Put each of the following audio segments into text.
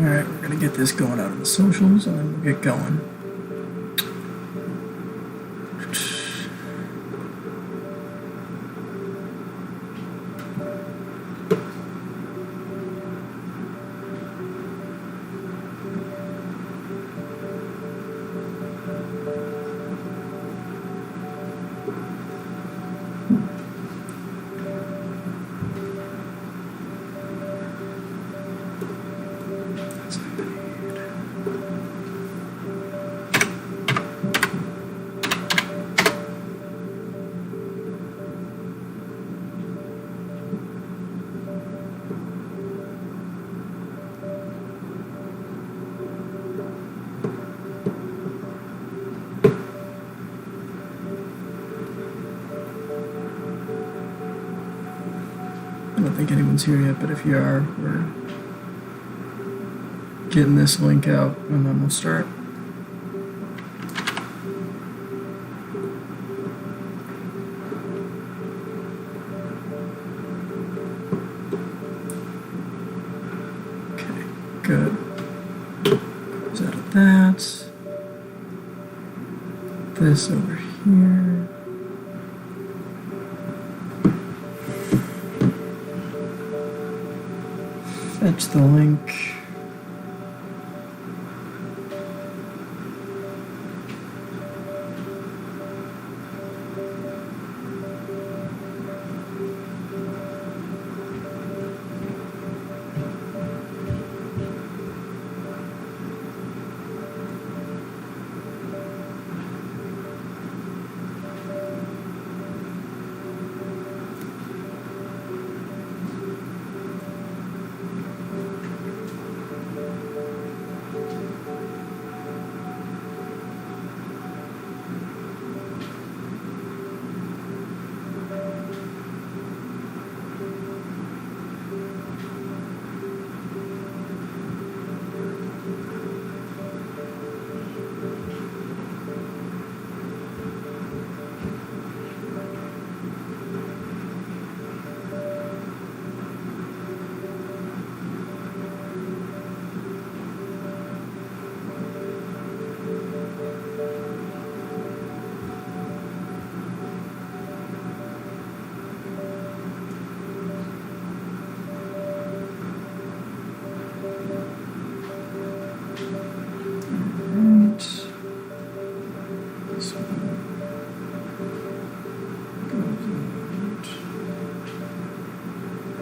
Alright, we're gonna get this going out of the socials and then we'll get going. I don't think anyone's here yet, but if you are, we're getting this link out and then we'll start. Okay, good. Close out of that. This over here. Fetch the link.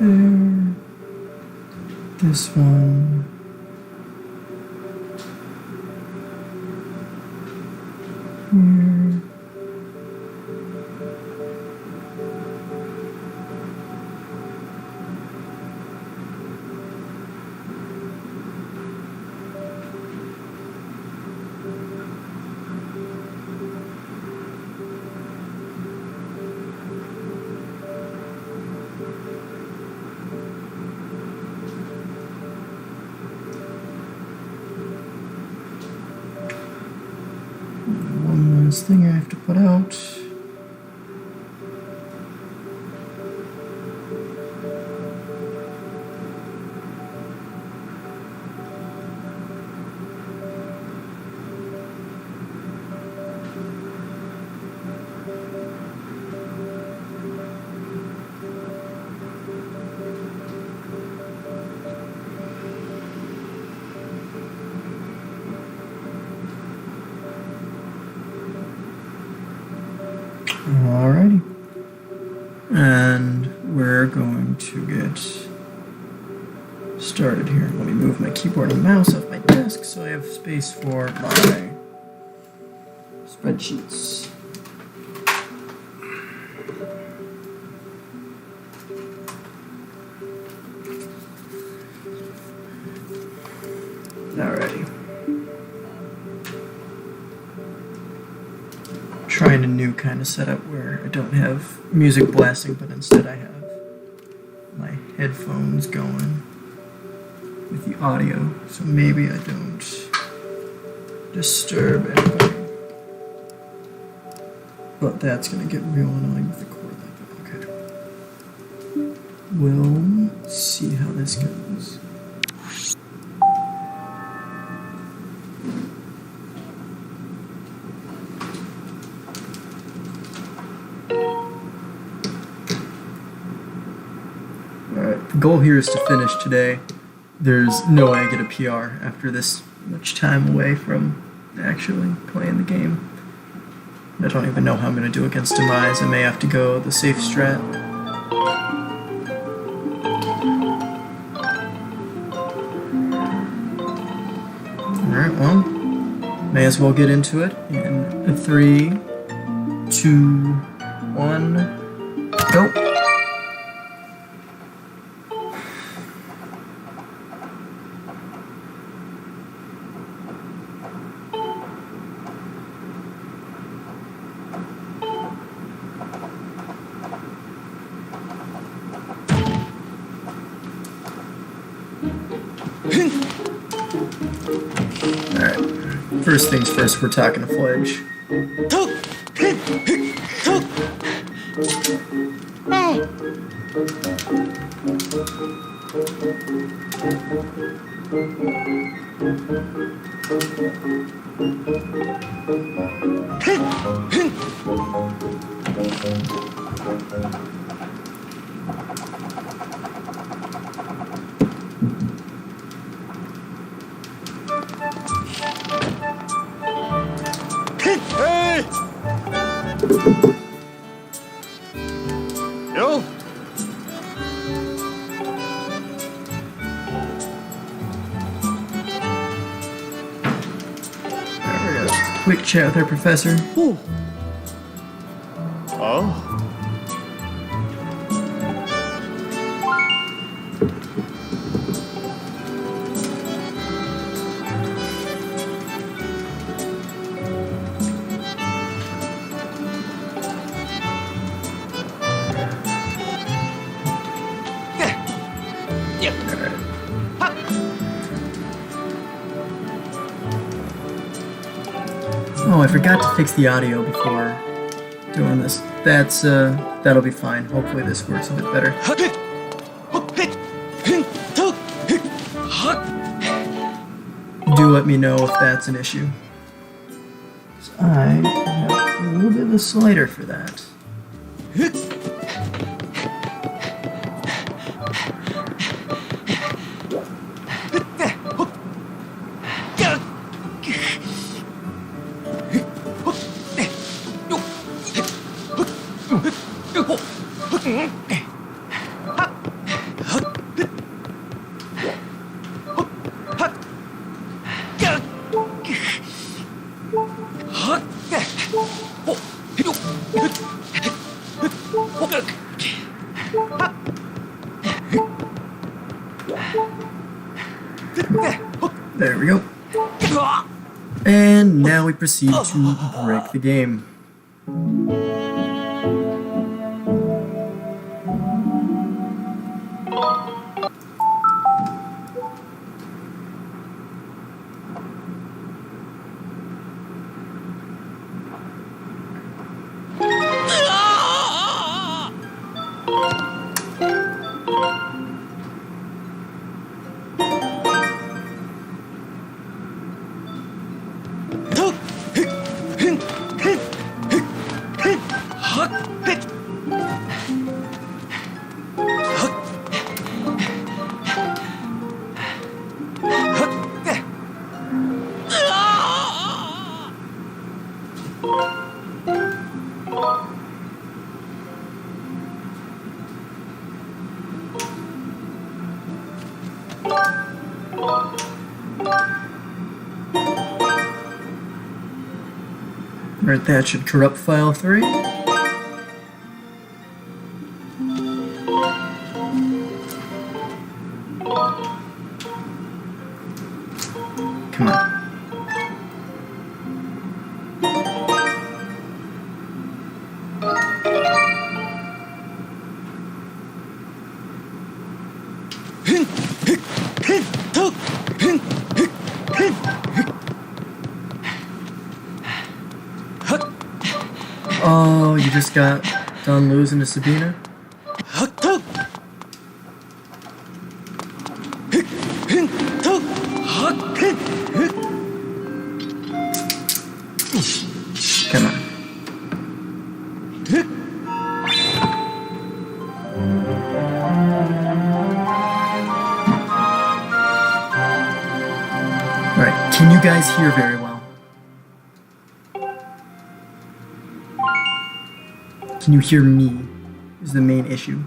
There. This one. Here. One last thing I have to put out. Alrighty. And we're going to get started here. Let me move my keyboard and mouse off my desk so I have space for my spreadsheets. Alrighty. Trying a new kind of setup where I don't have music blasting, but instead I have my headphones going with the audio, so maybe I don't disturb anybody. But that's gonna get real annoying with the cord like that. Okay. We'll see how this goes. goal here is to finish today. There's no way I get a PR after this much time away from actually playing the game. I don't even know how I'm going to do against Demise. I may have to go the safe strat. Alright, well, may as well get into it in 3, 2, 1, go! Alright, first things first, we're talking to Fledge. Hey! Yo! There we go. Quick chat with our professor. Ooh. Oh? Oh, I forgot to fix the audio before doing this. That'll be fine. Hopefully this works a bit better. Do let me know if that's an issue. So I have a little bit of a slider for that. There we go. And now we proceed to break the game. Alright, that should corrupt file 3. Come on. Oh, you just got done losing to Sabina? Come on. Alright, can you guys hear very well? Can you hear me? Is the main issue.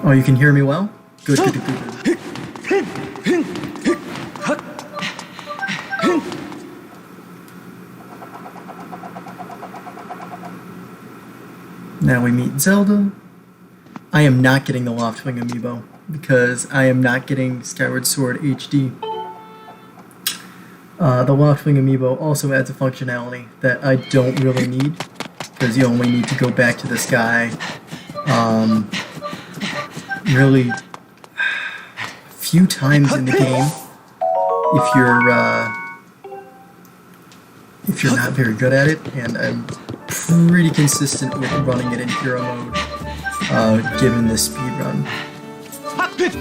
Oh, you can hear me well? Good, good, good, good. Now we meet Zelda. I am not getting the Loftwing amiibo because I am not getting Skyward Sword HD. The Loftwing amiibo also adds a functionality that I don't really need because you only need to go back to the sky really a few times in the game if you're not very good at it, and I'm pretty consistent with running it in hero mode given the speedrun.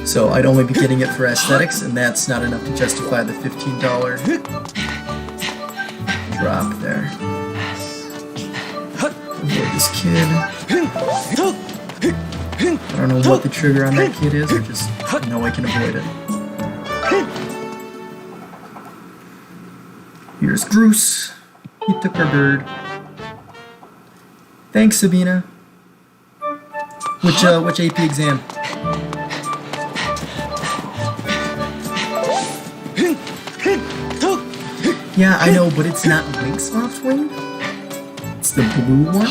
So I'd only be getting it for aesthetics, and that's not enough to justify the $15 drop there. Avoid this kid. I don't know what the trigger on that kid is, I just know I can avoid it. Here's Groose. He took our bird. Thanks, Sabina. Which AP exam? Yeah, I know, but it's not Link's Loftwing. It's the blue one.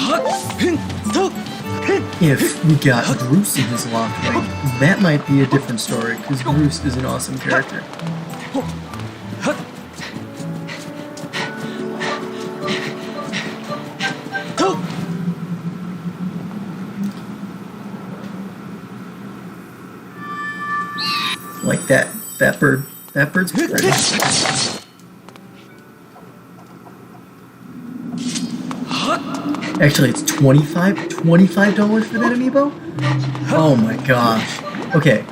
If we got Groose in his Loftwing, that might be a different story, because Groose is an awesome character. Like that bird. That bird's pretty. Actually, it's $25 for that amiibo? Oh my gosh. Okay.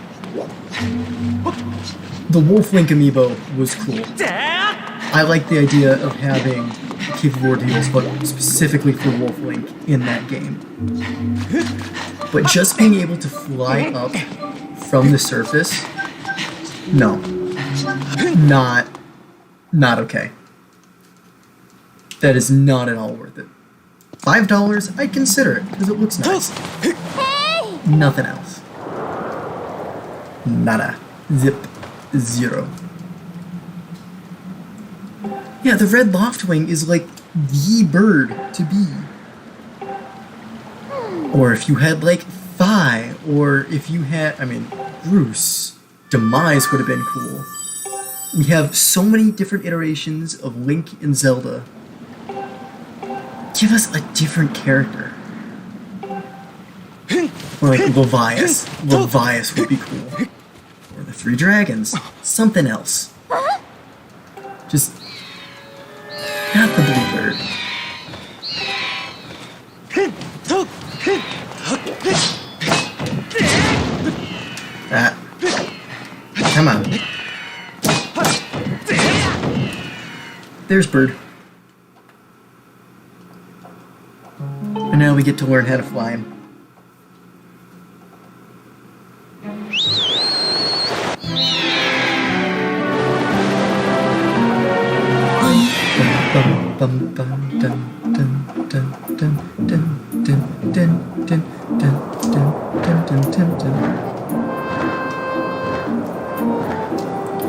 The Wolf Link amiibo was cool. I like the idea of having Cave of Ordeals, but specifically for Wolf Link in that game. But just being able to fly up from the surface, no. Not okay. That is not at all worth it. $5, I'd consider it, because it looks nice. Hey! Nothing else. Nada. Zip. Zero. Yeah, the red Loftwing is like the bird to be. Or if you had like Thigh, or if you had, I mean, Groose, Demise would have been cool. We have so many different iterations of Link and Zelda. Give us a different character. Or like Levias. Levias would be cool. Or the Three Dragons. Something else. Just not the Bluebird. That. Come on. There's Bird. And now we get to learn how to fly him.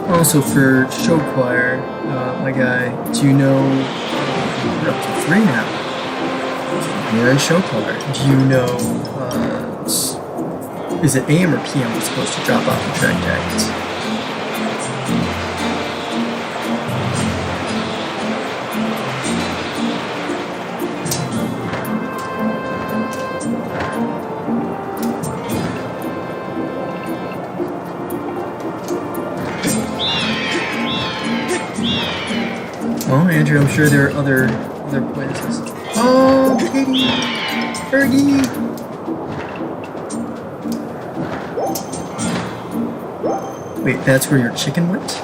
Also for show choir, my guy, do you know we're up to 3 now? We're in show choir. Do you know, is it AM or PM we're supposed to drop off the track tags? Well, Andrew, I'm sure there are other places. Oh, Kitty! Fergie! Wait, that's where your chicken went?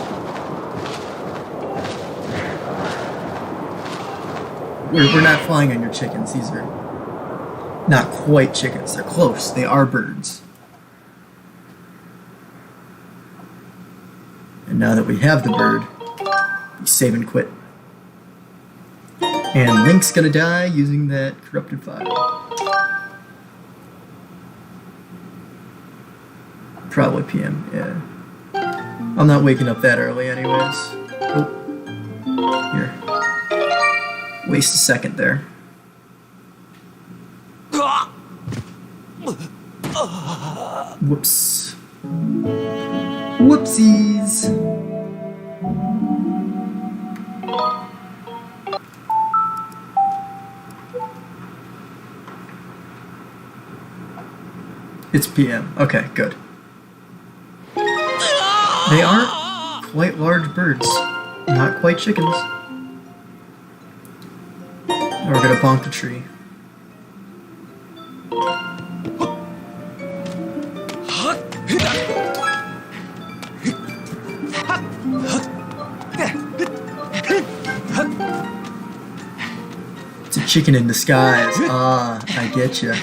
We're not flying on your chickens. These are not quite chickens. They're close. They are birds. And now that we have the bird, we save and quit. And Link's gonna die using that corrupted file. Probably PM, yeah. I'm not waking up that early anyways. Oh. Here. Waste a second there. Whoops. Whoopsies. It's PM. Okay, good. They are quite large birds. Not quite chickens. Now we're gonna bonk the tree. It's a chicken in disguise. Ah, I get ya.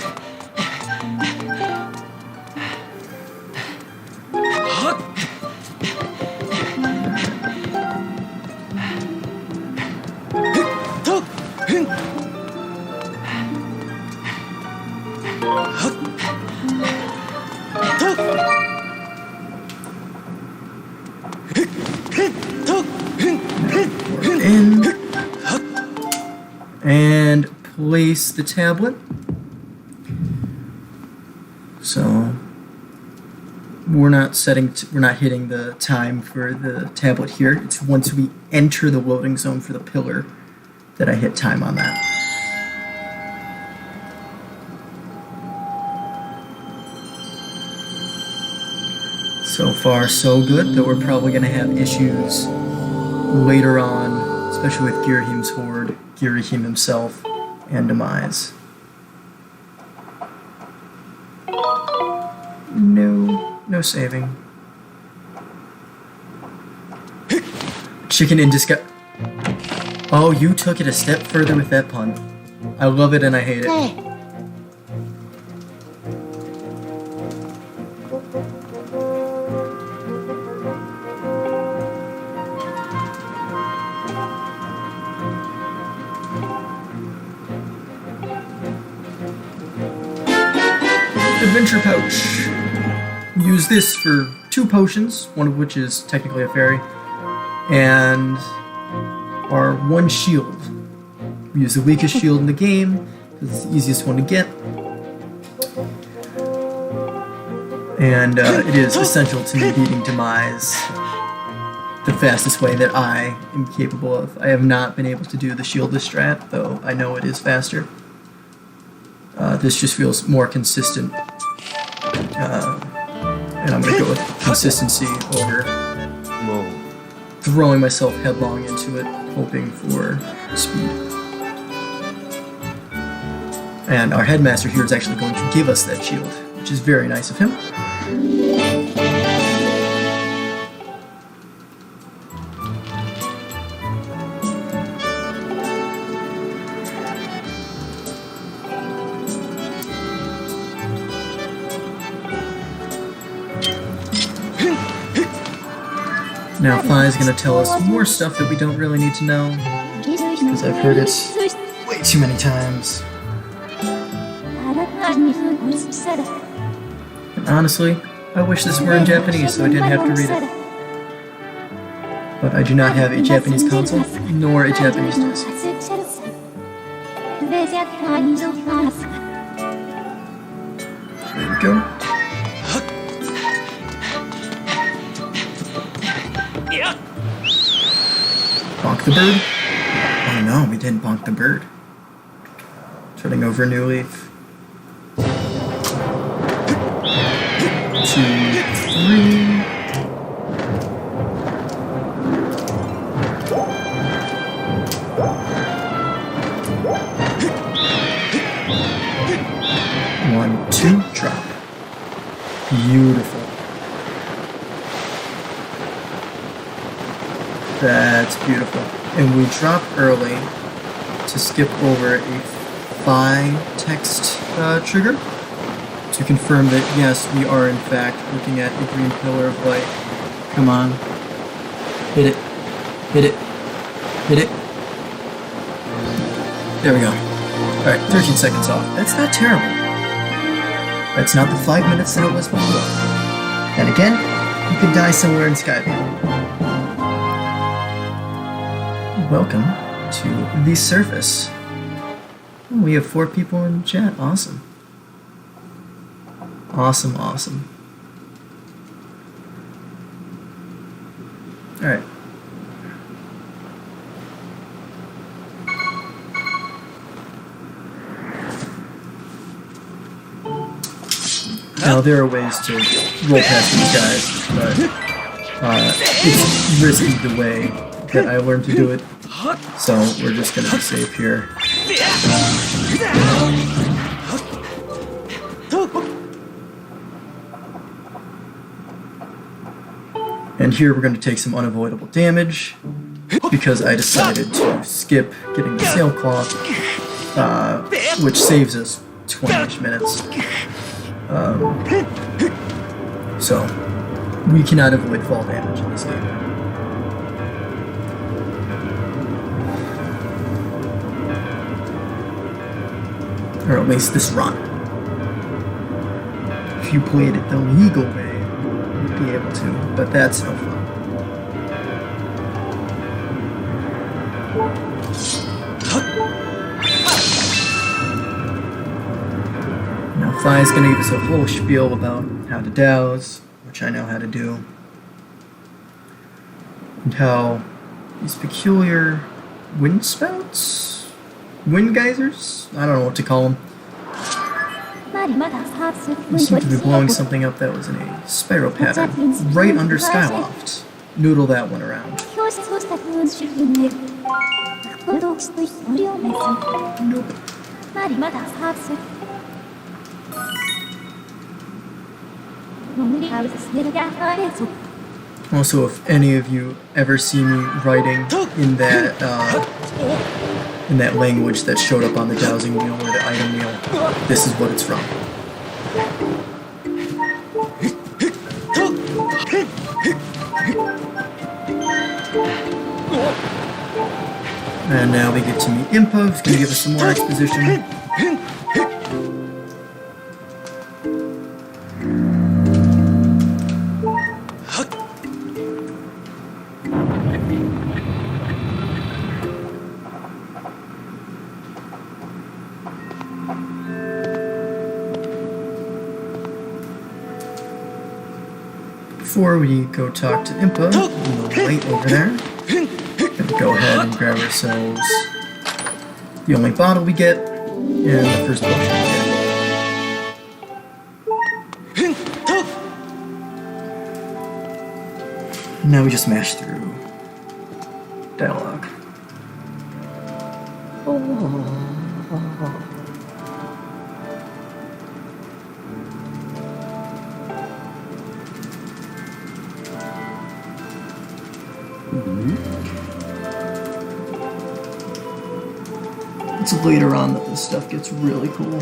In and place the tablet. So we're not hitting the time for the tablet here. It's once we enter the loading zone for the pillar that I hit time on that. So far so good, though we're probably going to have issues later on, especially with Girahim's horde, Girahim himself, and Demise. No saving. Chicken in disguise. Oh, you took it a step further with that pun. I love it and I hate it. Adventure pouch. Use this for 2 potions, one of which is technically a fairy, and our 1 shield. We use the weakest shield in the game because it's the easiest one to get, and it is essential to me beating Demise the fastest way that I am capable of. I have not been able to do the shieldless strat, though I know it is faster. This just feels more consistent. And I'm going to go with consistency over throwing myself headlong into it, hoping for speed. And our headmaster here is actually going to give us that shield, which is very nice of him. Now Fi is going to tell us more stuff that we don't really need to know, because I've heard it way too many times. And honestly, I wish this were in Japanese so I didn't have to read it. But I do not have a Japanese console, nor a Japanese desk. There we go. Bonk the bird? Oh no, we didn't bonk the bird. Turning over a new leaf. 2, 3. One, 2, drop. Beautiful. That's beautiful. And we drop early to skip over a phi text trigger to confirm that yes, we are in fact looking at a green pillar of light. Come on. Hit it. Hit it. Hit it. There we go. Alright, 13 seconds off. That's not terrible. That's not the 5 minutes that it was before. And again, you can die somewhere in Skyward. Welcome to the surface. Oh, we have 4 people in chat. Awesome. Awesome, awesome. Alright. Now, there are ways to roll past these guys, but it's risky the way that I learned to do it, so we're just going to be safe here. And here we're going to take some unavoidable damage, because I decided to skip getting the sailcloth, which saves us 20-ish minutes. So, we cannot avoid fall damage in this game. Or at least this run. If you played it the legal way, you'd be able to, but that's no fun. Now, Phi is going to give us a whole spiel about how to douse, which I know how to do, and how these peculiar wind spouts? Wind geysers? I don't know what to call them. We seem to be blowing something up that was in a spiral pattern, right under Skyloft. Noodle that one around. Nope. Also, if any of you ever see me writing in that language that showed up on the dowsing wheel or the item wheel, this is what it's from. And now we get to meet Impa, who's going to give us some more exposition. Before we go talk to Impa, we'll wait over there. And go ahead and grab ourselves the only bottle we get and the first potion we get. And now we just mash through dialogue. It's later on that this stuff gets really cool.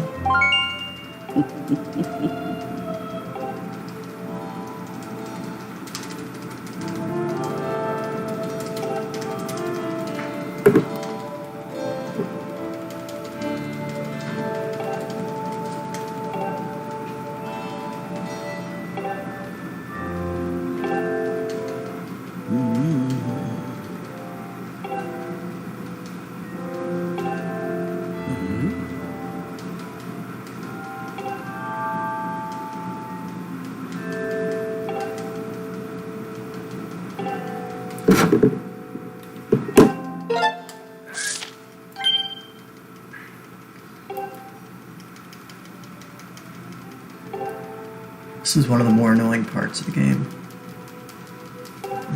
This is one of the more annoying parts of the game.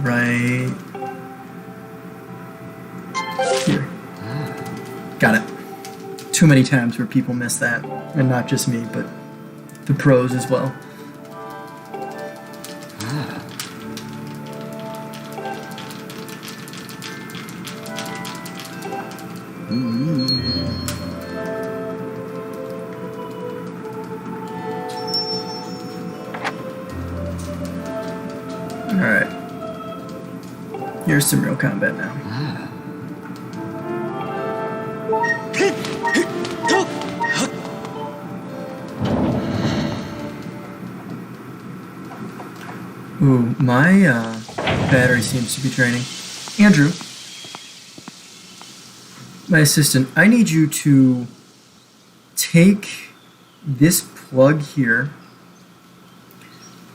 Right here. Got it. Too many times where people miss that. And not just me, but the pros as well. Here's some real combat now. Ooh, my battery seems to be draining. Andrew, my assistant, I need you to take this plug here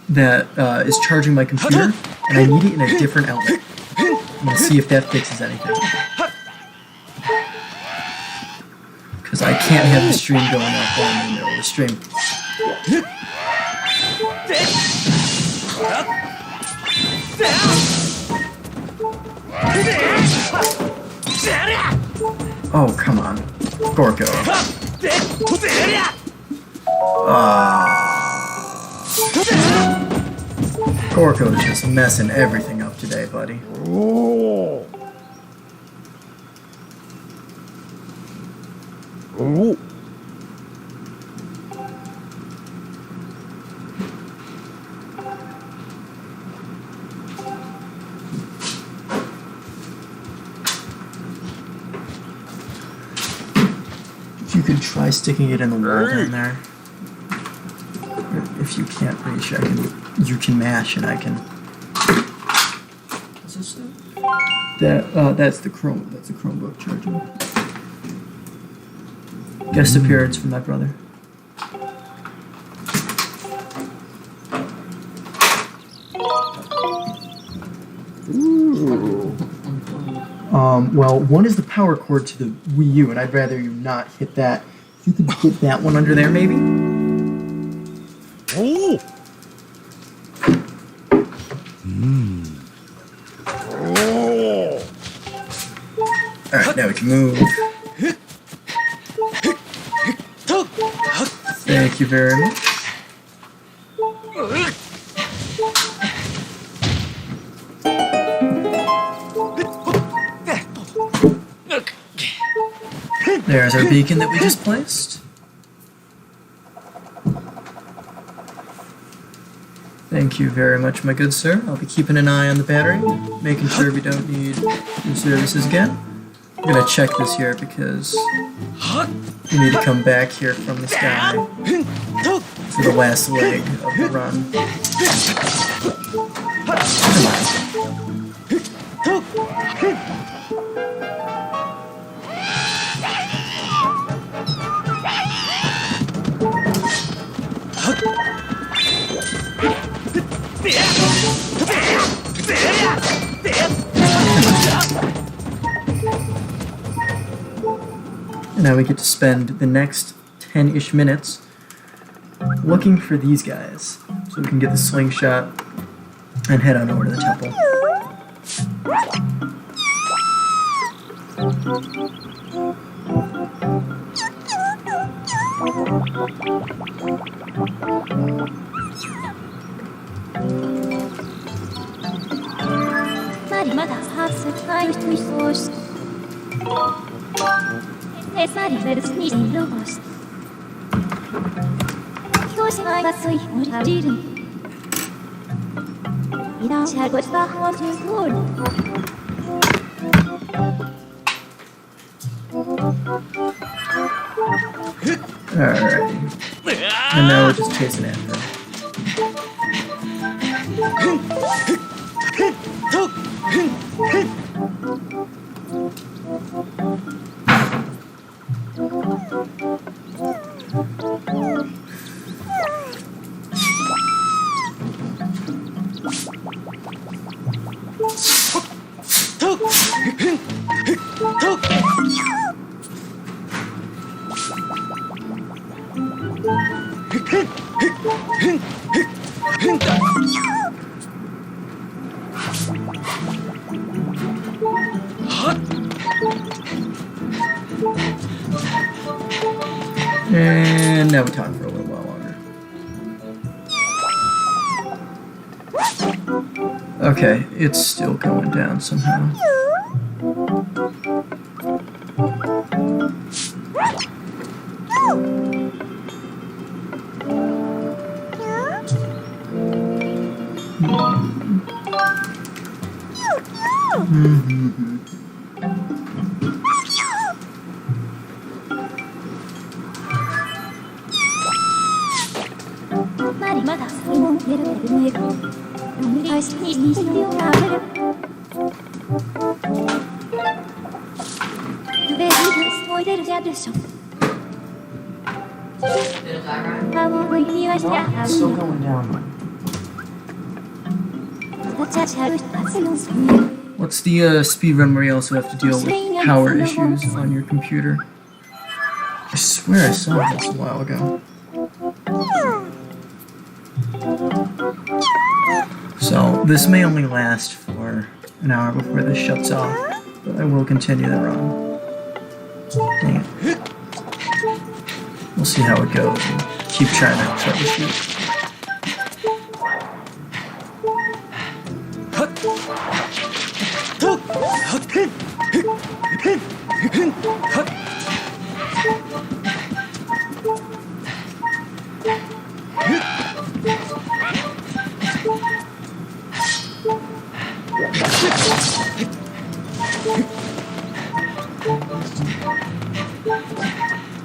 that is charging my computer, and I need it in a different outlet. I'm gonna see if that fixes anything. Because I can't have the stream going off while I'm in the middle of the stream. Oh, come on. Gorko. Gorko is just messing everything up today, buddy. If you could try sticking it in the wall down there. If you can't reach, you can mash and I can. What's this? That's the Chromebook charging. Guest appearance from my brother. Ooh. Well, one is the power cord to the Wii U, and I'd rather you not hit that. If you could hit that one under there, maybe? Oh! Alright, now we can move. Thank you very much. There's our beacon that we just placed. Thank you very much, my good sir. I'll be keeping an eye on the battery, making sure we don't need new services again. I'm gonna check this here because we need to come back here from the sky for the last leg of the run. Come on. And now we get to spend the next 10-ish minutes looking for these guys so we can get the slingshot and head on over to the temple. Alright. And now we're just chasing after him. And now we talk for a little while longer. Okay, it's still going down somehow. It's still going down. What's the speedrun where you also have to deal with power issues on your computer? I swear I saw this a while ago. So, this may only last for an hour before this shuts off, but I will continue the run. Dang it. We'll see how it goes and keep trying to troubleshoot.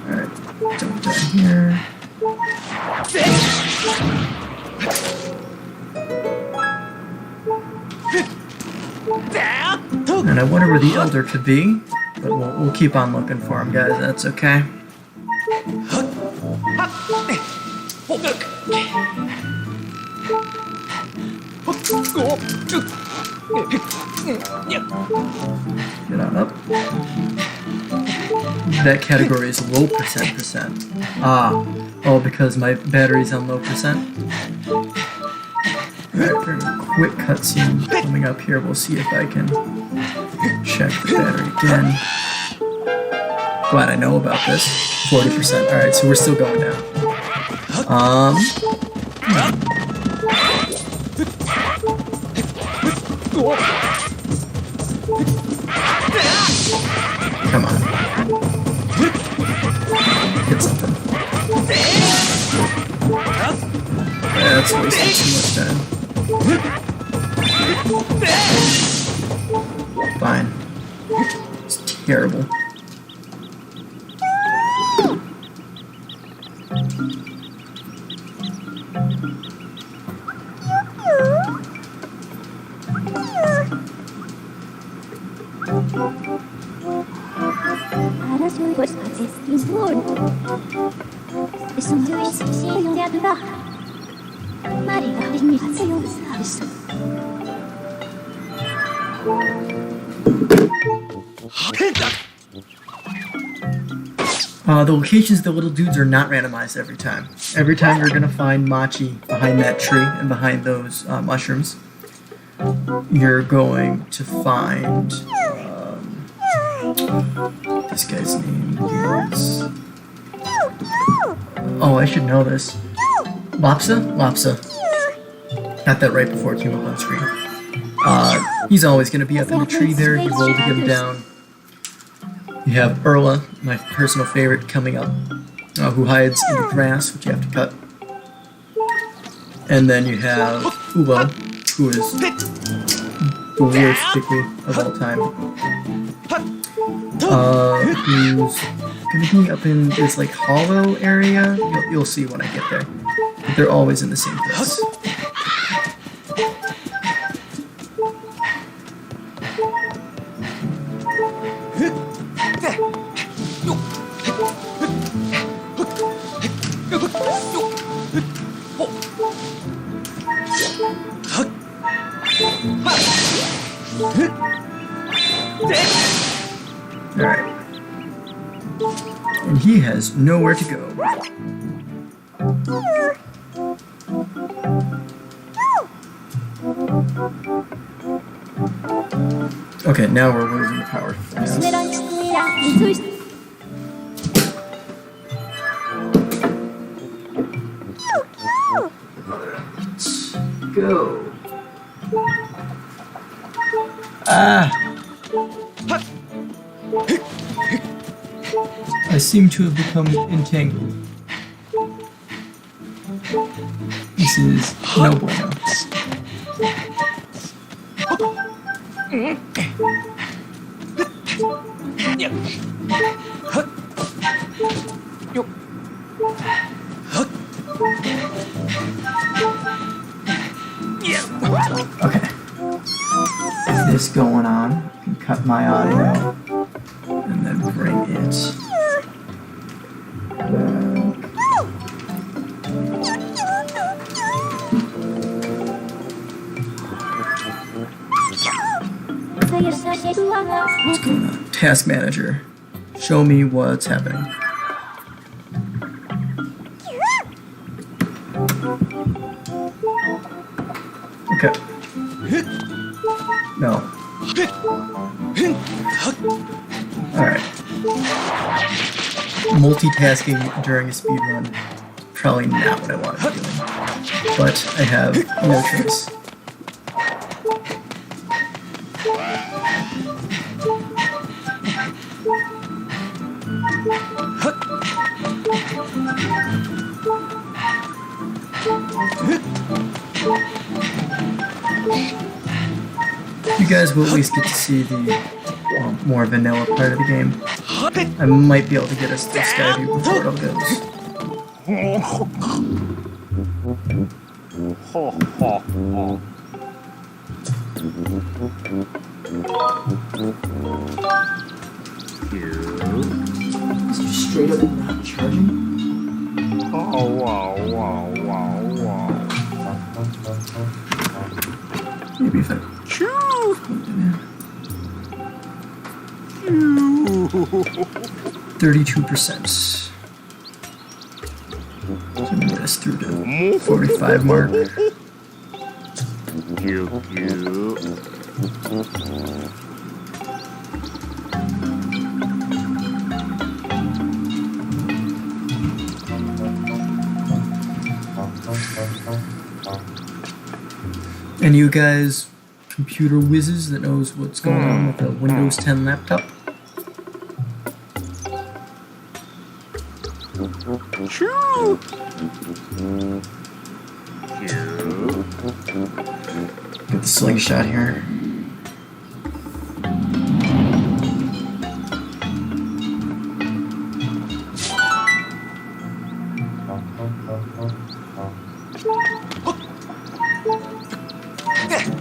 Alright, jump down here. And I wonder where the elder could be, but we'll keep on looking for him, guys. That's okay. Get on up. That category is low percent. Oh, because my battery's on low percent. Alright, for a quick cutscene coming up here, we'll see if I can check the battery again. Glad I know about this. 40%. Alright, so we're still going down. Come on. Hit something. Yeah, that's wasting too much time. Fine. It's terrible. The locations of the little dudes are not randomized every time. Every time you're gonna find Machi behind that tree and behind those mushrooms, you're going to find this guy's name is... Oh, I should know this. Lapsa? Lapsa. Got that right before it came up on screen. He's always going to be up in the tree there. You roll to get him down. You have Erla, my personal favorite, coming up, who hides in the grass, which you have to cut. And then you have Ubo, who is the worst pickle of all time. Who's gonna be up in this like hollow area. You'll see when I get there. But they're always in the same place. Alright. And he has nowhere to go. Okay, now we're losing the power fast. Let's go. I seem to have become entangled. This is no bueno. Okay. With this going on, I can cut my audio and then bring it. What's going on? Task manager. Show me what's happening. Okay. No. Alright. Multitasking during a speedrun, probably not what I want to be doing. But I have no choice. You guys will at least get to see the more vanilla part of the game. I might be able to get us to Skyward before it all goes. Is he straight up not charging? Maybe if I... 32%. So I'm gonna get us through the 45 mark. And you guys, computer whizzes that knows what's going on with a Windows 10 laptop? Get the slingshot here.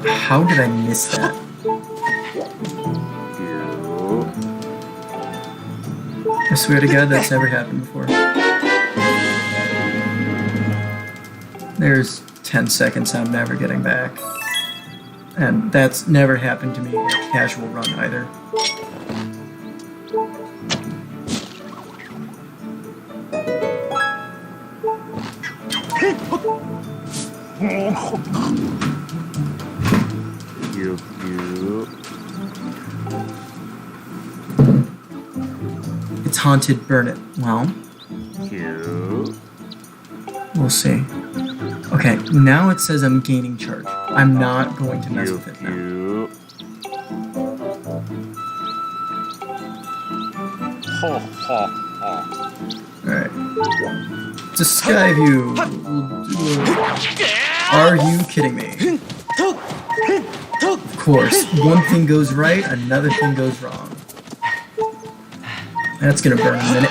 How did I miss that? I swear to God, that's never happened before. There's 10 seconds I'm never getting back. And that's never happened to me in a casual run either. It's haunted, burn it. Well, we'll see. Okay, now it says I'm gaining charge. I'm not going to mess with it now. Alright. To Skyview. Are you kidding me? Of course, one thing goes right, another thing goes wrong. That's gonna burn in a minute.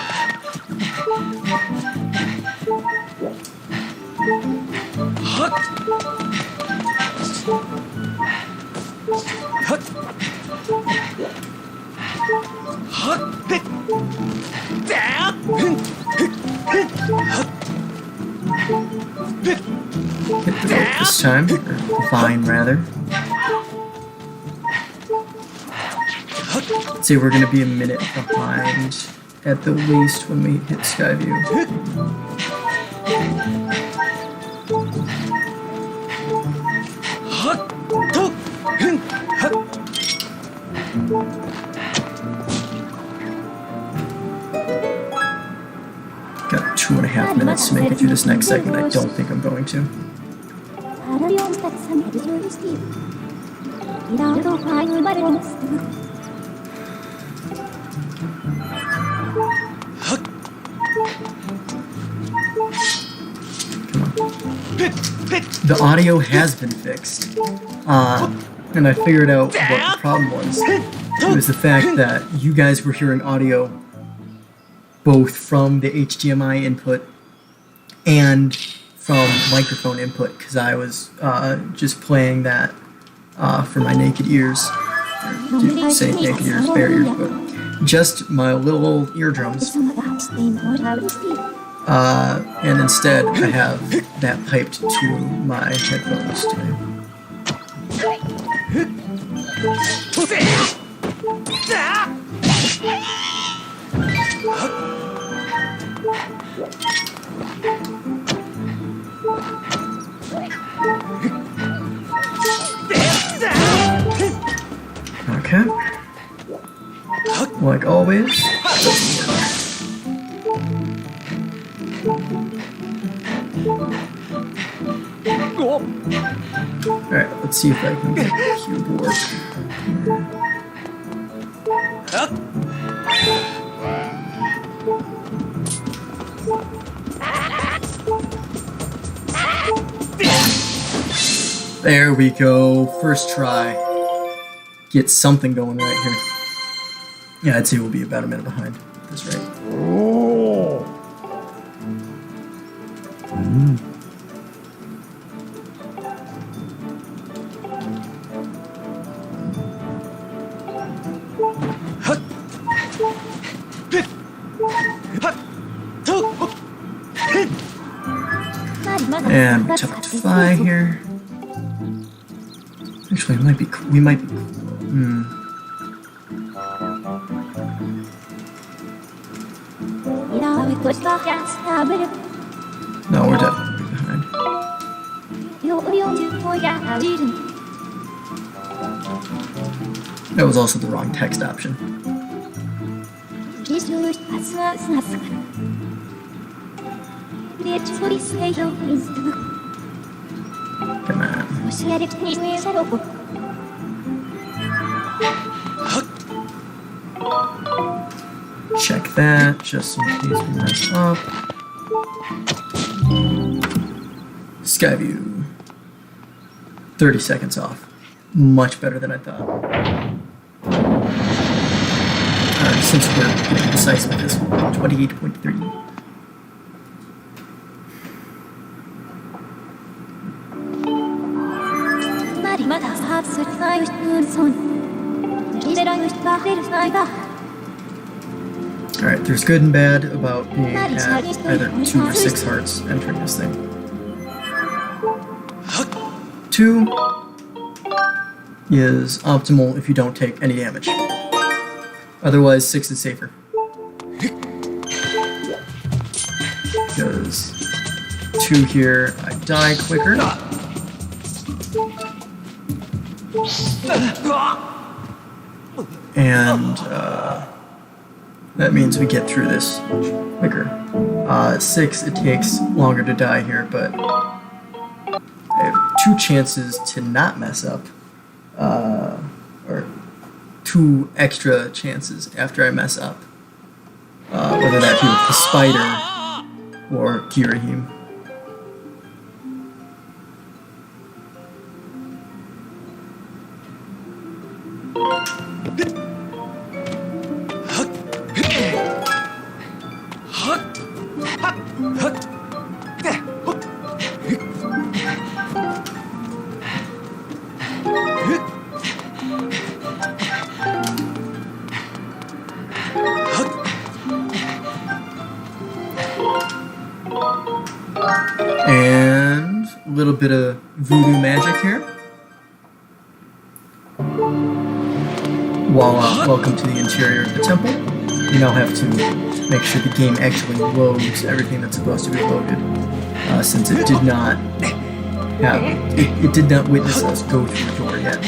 Hit the rope this time, or vine rather. Let's say we're gonna be a minute behind at the least when we hit Skyview. Got 2.5 minutes to make it through this next segment. I don't think I'm going to. The audio has been fixed. and I figured out what the problem was. It was the fact that you guys were hearing audio both from the HDMI input and from microphone input, because I was just playing that for my naked ears. Didn't say naked ears, bare ears, but just my little old eardrums. And instead I have that piped to my headphones today. Okay. Like always, doesn't work. Alright, let's see if I can get the cube work. There we go. First try. Get something going right here. Yeah, I'd say we'll be about a minute behind at this rate. And tough to fly here. Actually, it might be. We might be. No, we're definitely behind. That was also the wrong text option. Come on. Check that, just in case we mess up. Skyview. 30 seconds off. Much better than I thought. Since we're getting precise with this, 28.3. Alright, there's good and bad about being at either 2 or 6 hearts entering this thing. 2 is optimal if you don't take any damage. Otherwise, 6 is safer. Because 2 here, I die quicker. And that means we get through this quicker. 6, it takes longer to die here, but I have 2 chances to not mess up. Or 2 extra chances after I mess up. Whether that be with the spider or Kirahim. And a little bit of voodoo magic here. Welcome to the interior of the temple. You now have to make sure the game actually loads everything that's supposed to be loaded, since it did not have it did not witness us go through the door yet,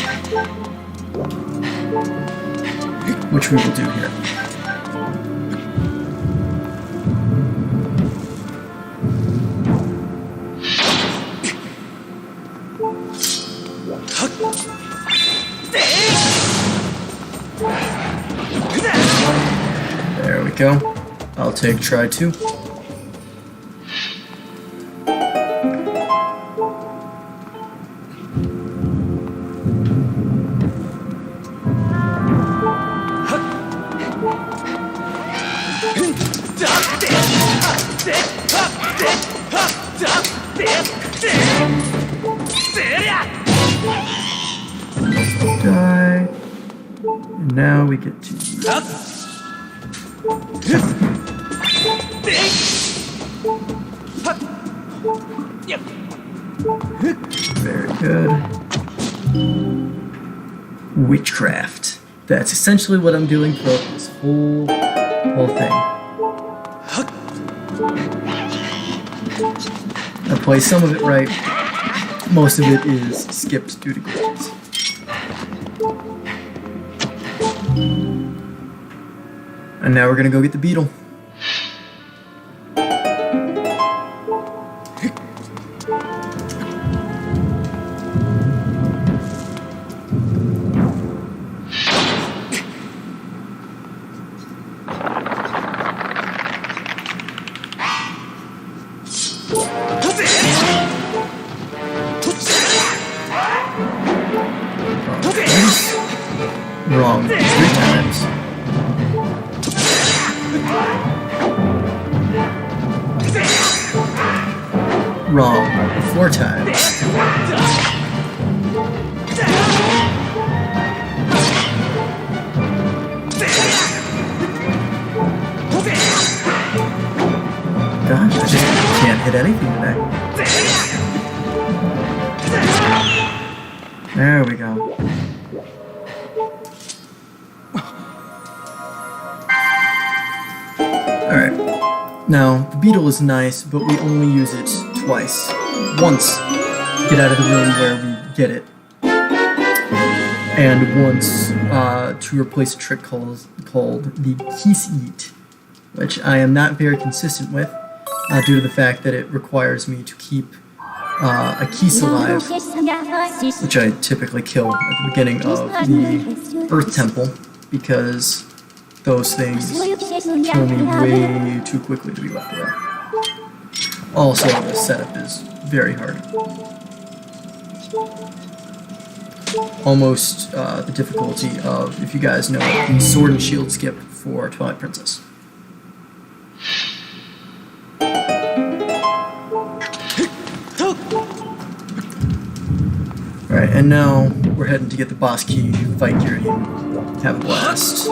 which we will do here. There we go. I'll take try 2. now we get to very good. Witchcraft. That's essentially what I'm doing throughout this whole thing. I play some of it right. Most of it is skipped due to glitches. And now we're gonna go get the beetle. Wrong 3 times. Wrong 4 times. Gosh, I just can't hit anything today. There we go. Alright, now the beetle is nice, but we only use it twice. Once to get out of the room where we get it, and once to replace a trick called the Keys Eat, which I am not very consistent with, due to the fact that it requires me to keep a Keys alive, which I typically kill at the beginning of the Earth Temple, because those things kill me way too quickly to be left alone. Also, the setup is very hard. Almost the difficulty of, if you guys know, the Sword and Shield skip for Twilight Princess. Alright, and now we're heading to get the boss key, fight Gyrian, have a blast.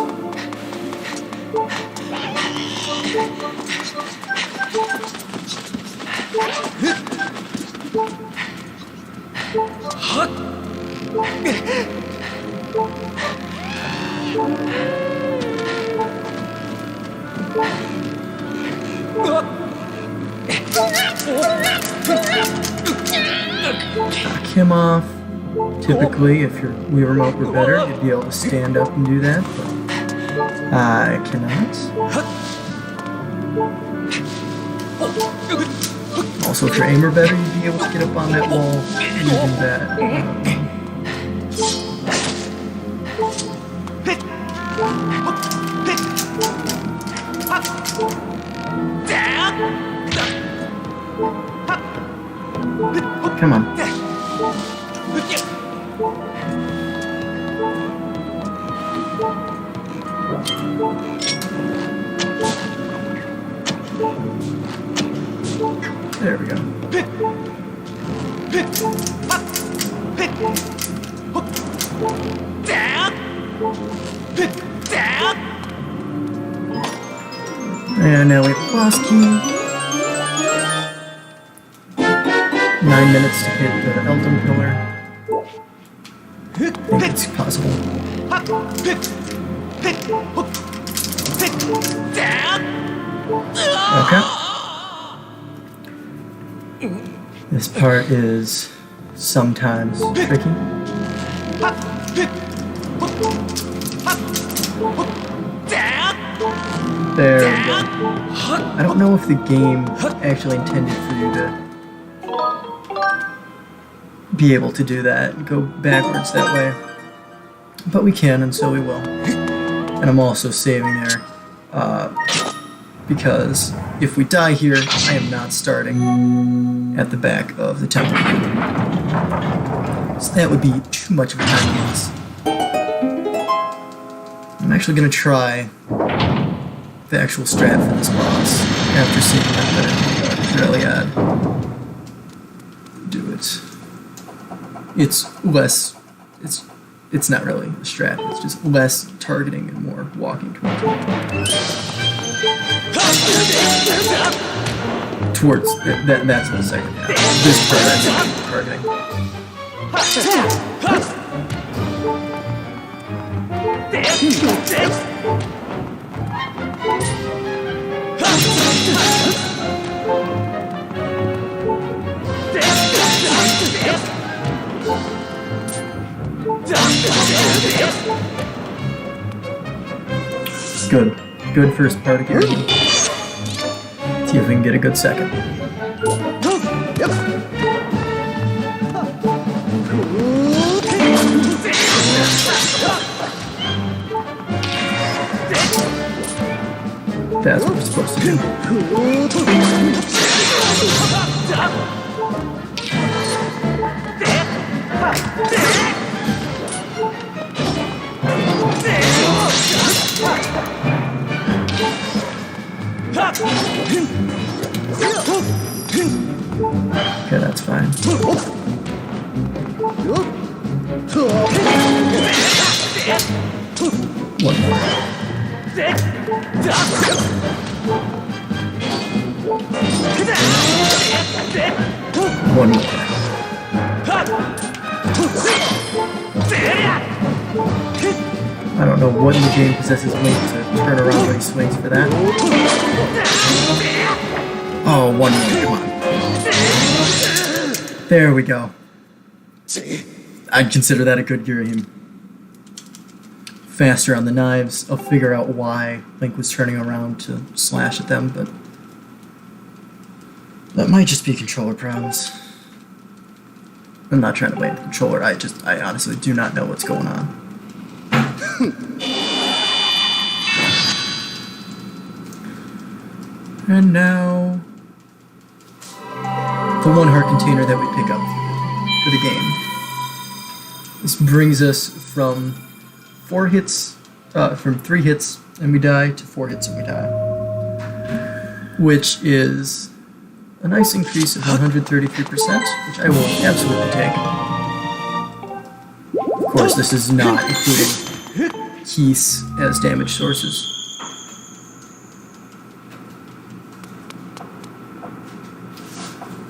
Knock him off. Typically, if your Wii Remote were better, you'd be able to stand up and do that, but I cannot. Also, if your aim were better, you'd be able to get up on that wall using that. Come on. There we go. And now we have the boss key. 9 minutes to hit the Elden Pillar. I think it's possible. Okay. This part is sometimes tricky. There we go. I don't know if the game actually intended for you to be able to do that and go backwards that way. But we can, and so we will. And I'm also saving there, because if we die here, I am not starting at the back of the temple. So that would be too much of a time loss. I'm actually going to try the actual strat for this boss after seeing that Dreliad do it. It's it's not really a strat. It's just less targeting and more walking towards that's the second half. This part that's targeting. Good first part of Geary. See if we can get a good second. That's what we're supposed to do. Okay, that's fine. One more. One more. I don't know what in the game possesses Link to turn around when he swings for that. Oh, one more, come on. There we go. I'd consider that a good Geary. Faster on the knives. I'll figure out why Link was turning around to slash at them, but that might just be controller problems. I'm not trying to blame the controller, I honestly do not know what's going on. And now the 1 heart container that we pick up for the game. This brings us from 3 hits and we die to 4 hits and we die, which is a nice increase of 133%, which I will absolutely take. Of course, this is not including keys as damage sources.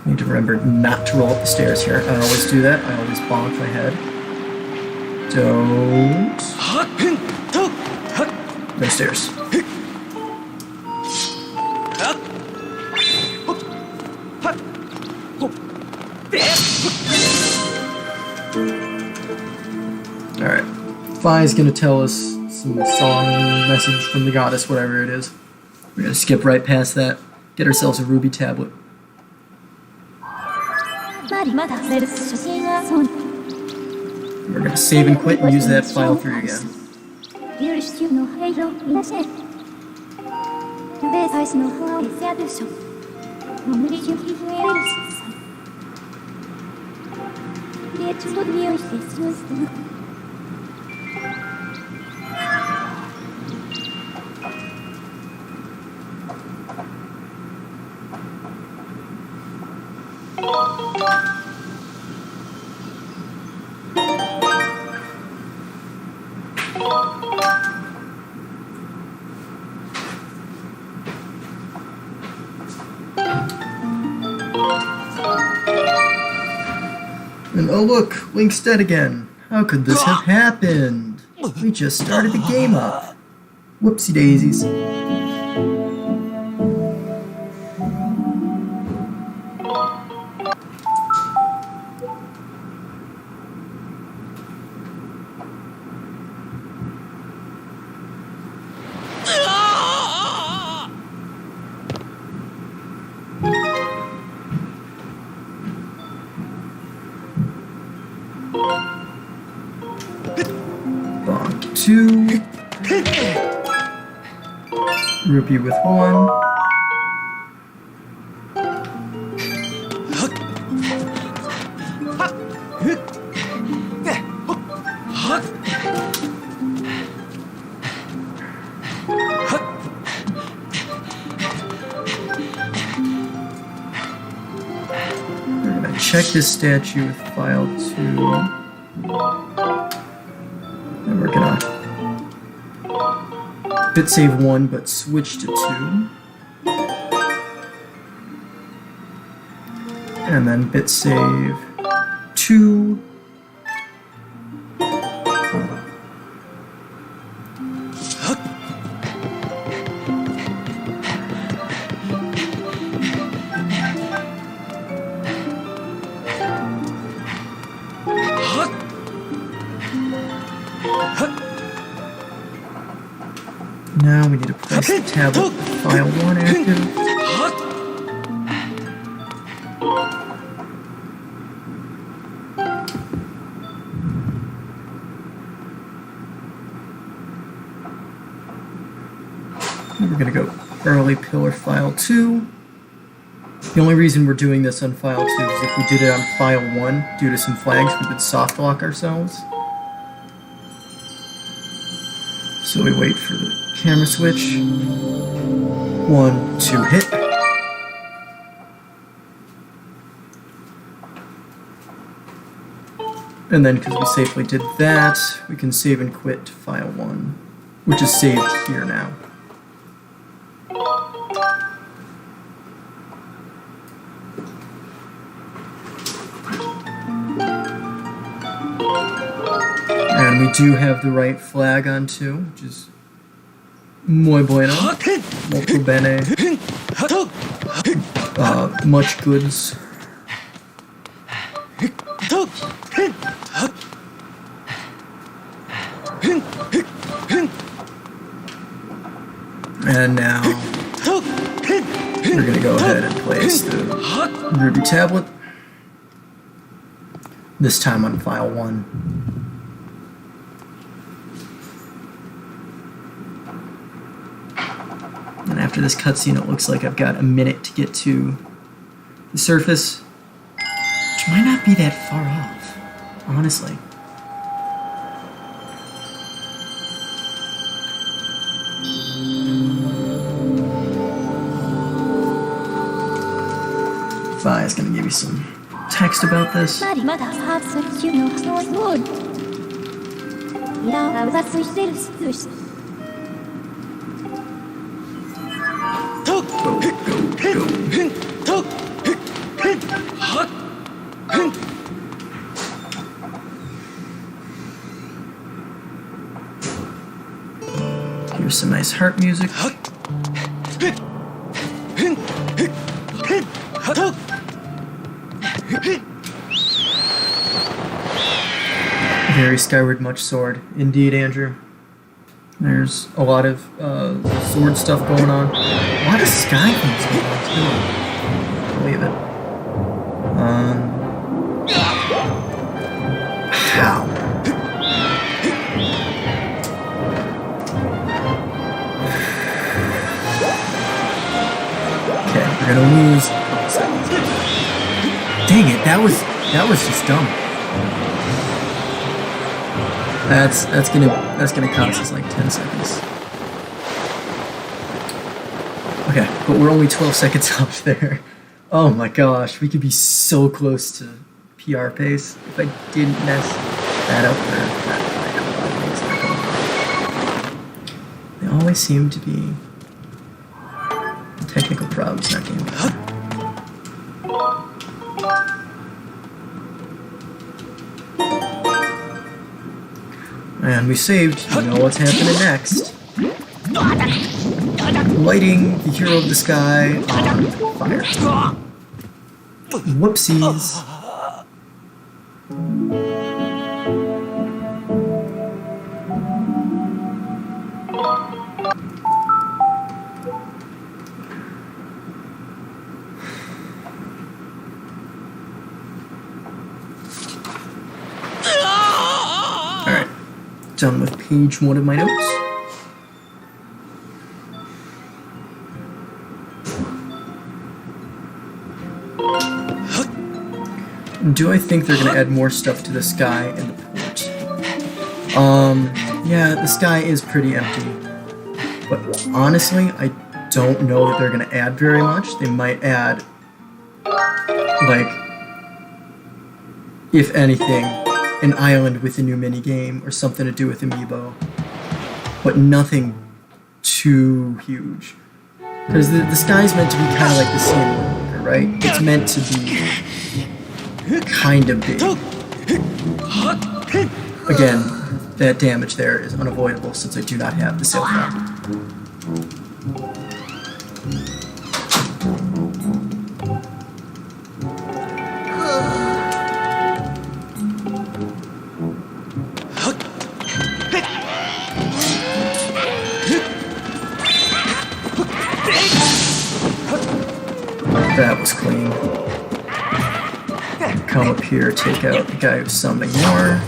Need to remember not to roll up the stairs here. I always do that. I always bonk my head. Don't. No stairs. Alright. Fi's gonna tell us some song message from the goddess, whatever it is. We're gonna skip right past that. Get ourselves a ruby tablet. We're gonna save and quit and use that file through again. And oh look, Link's dead again. How could this have happened? We just started the game up. Whoopsie daisies. Bonk 2. Rupee with 1. We're gonna check this statue with file 2. gonna bit save 1, but switch to 2. And then bit save 2. Now we need to place the tablet file 1 active. We're going to go early pillar file 2. The only reason we're doing this on file 2 is if we did it on file 1, due to some flags, we would soft lock ourselves. So we wait for the camera switch. 1, 2, hit. And then, because we safely did that, we can save and quit to file 1, which is saved here now. And we do have the right flag on 2, which is muy bueno, molto bene, much goods. And now we're going to go ahead and place the Ruby tablet, this time on file 1. And after this cutscene, it looks like I've got a minute to get to the surface, which might not be that far off, honestly. Vi is going to give you some text about this. Here's some nice harp music. Very Skyward much sword. Indeed, Andrew. There's a lot of sword stuff going on. A lot of sky things going on, too. I believe it. How? Okay, we're gonna lose a couple seconds. Dang it, that was just dumb. That's gonna cost us like 10 seconds. Okay, but we're only 12 seconds up there. Oh my gosh, we could be so close to PR pace if I didn't mess that up there. They always seem to be technical problems, not game. And we saved, you know what's happening next. Lighting the hero of the sky on fire. Whoopsies. Alright, done with page 1 of my notes. Do I think they're going to add more stuff to the sky in the port? Yeah, the sky is pretty empty. But honestly, I don't know that they're going to add very much. They might add, like, if anything, an island with a new minigame or something to do with Amiibo, but nothing too huge. Because the sky's meant to be kind of like the sea in Wonder, right? It's meant to be kind of big. Again, that damage there is unavoidable since I do not have the sail cap. That was clean. Come up here, take out the guy who's summoning more.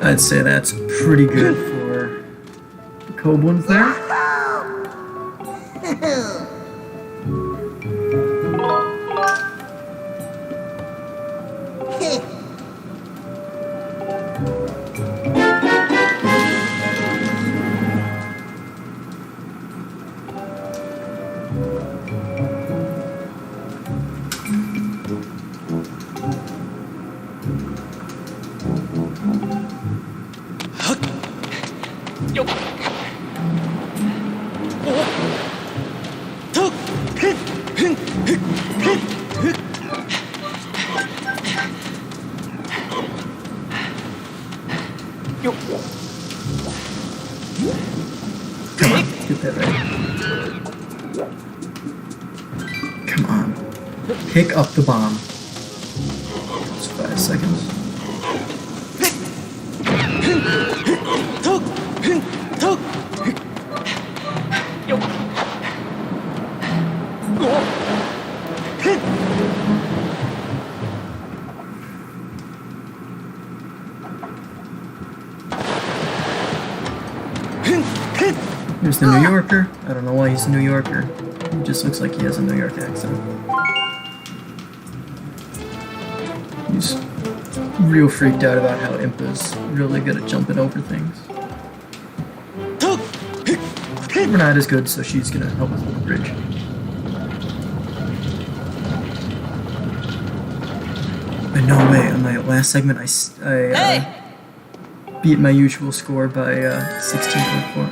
I'd say that's pretty good for the kobolds there. Come on, get that right. Come on. Pick up the bomb. Just 5 seconds. Here's the New Yorker. I don't know why he's a New Yorker. He just looks like he has a New York accent. He's real freaked out about how Impa's really good at jumping over things. We're not as good, so she's gonna help us with the bridge. But no way, on my last segment I beat my usual score by 16.4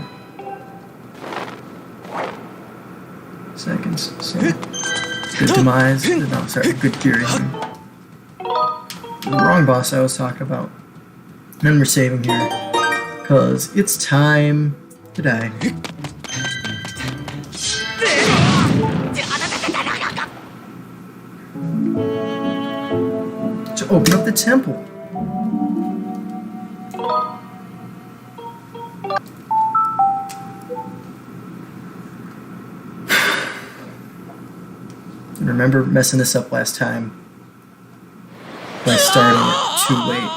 seconds. So good demise. No, sorry, good Fury. The wrong boss I was talking about. And we're saving here because it's time to die. To open up the temple. And remember messing this up last time by starting it too late.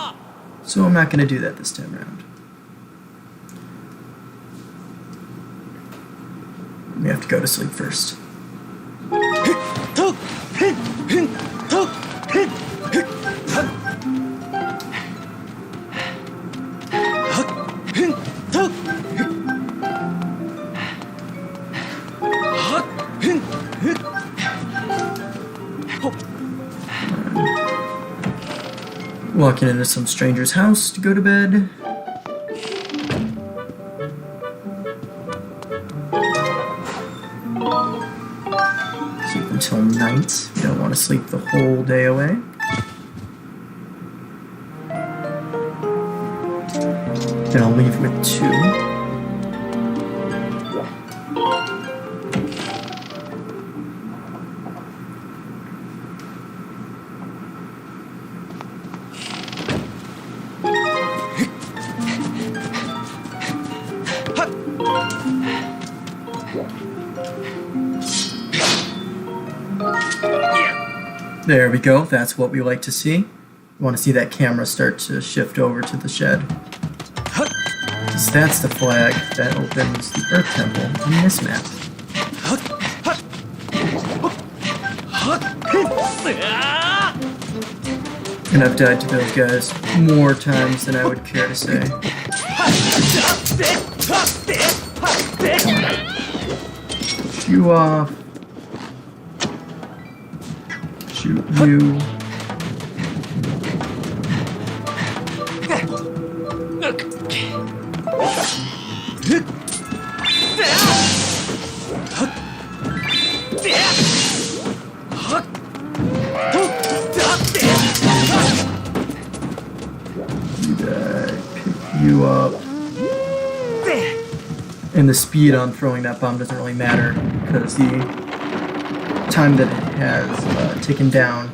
So I'm not going to do that this time around. We have to go to sleep first. Walking into some stranger's house to go to bed. Sleep until night. You don't want to sleep the whole day away. Then I'll leave with 2. There we go, that's what we like to see. You want to see that camera start to shift over to the shed. Because that's the flag that opens the Earth Temple in this map. And I've died to those guys more times than I would care to say. You off. Shoot you. Pick you up. And the speed on throwing that bomb doesn't really matter because the time that it has taken down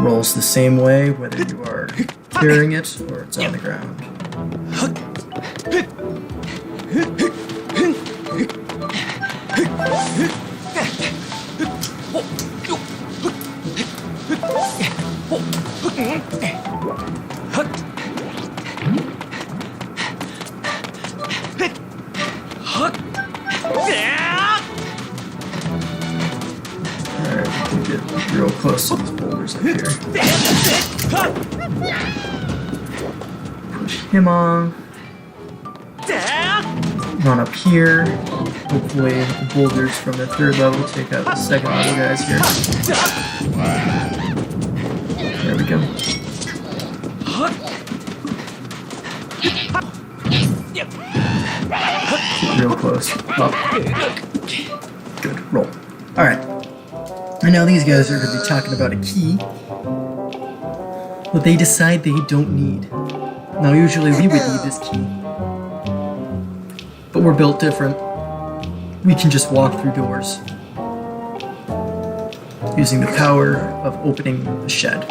rolls the same way whether you are carrying it or it's on the ground. Alright, we can get real close to these boulders up here. Push him off. Run up here. Hopefully the boulders from the third level take out the second level guys here. There we go. Real close. Up. Good. Roll. Alright. Right now these guys are going to be talking about a key that they decide they don't need. Now usually we would need this key. But we're built different. We can just walk through doors. Using the power of opening the shed.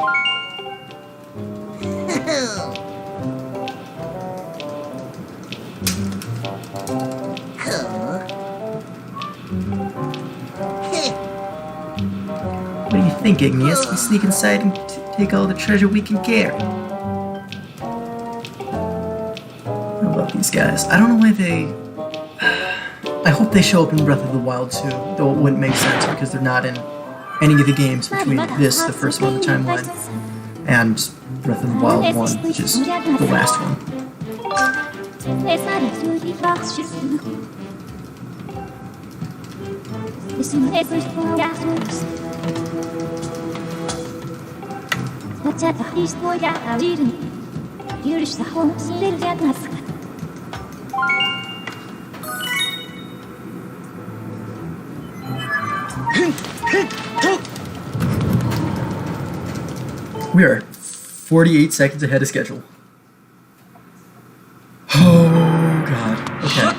What do you think, Igneous? We sneak inside and take all the treasure we can carry. I love these guys. I don't know why they... I hope they show up in Breath of the Wild too, though it wouldn't make sense because they're not in any of the games between this, the first one on the timeline, and Breath of the Wild 1, which is the last one. We are 48 seconds ahead of schedule. Oh god. Okay.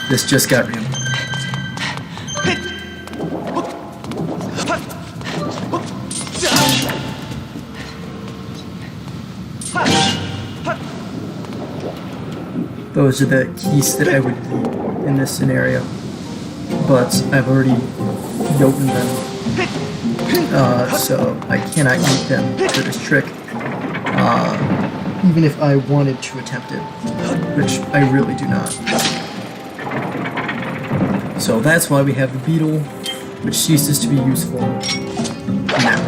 This just got real. Those are the keys that I would need in this scenario. But I've already opened them. So I cannot use them for this trick, even if I wanted to attempt it, which I really do not. So that's why we have the beetle, which ceases to be useful now.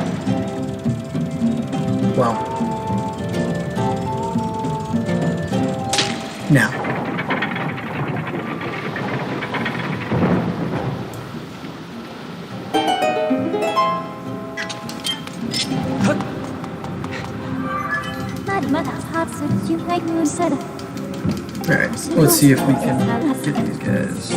Well, now. Alright, let's see if we can get these guys.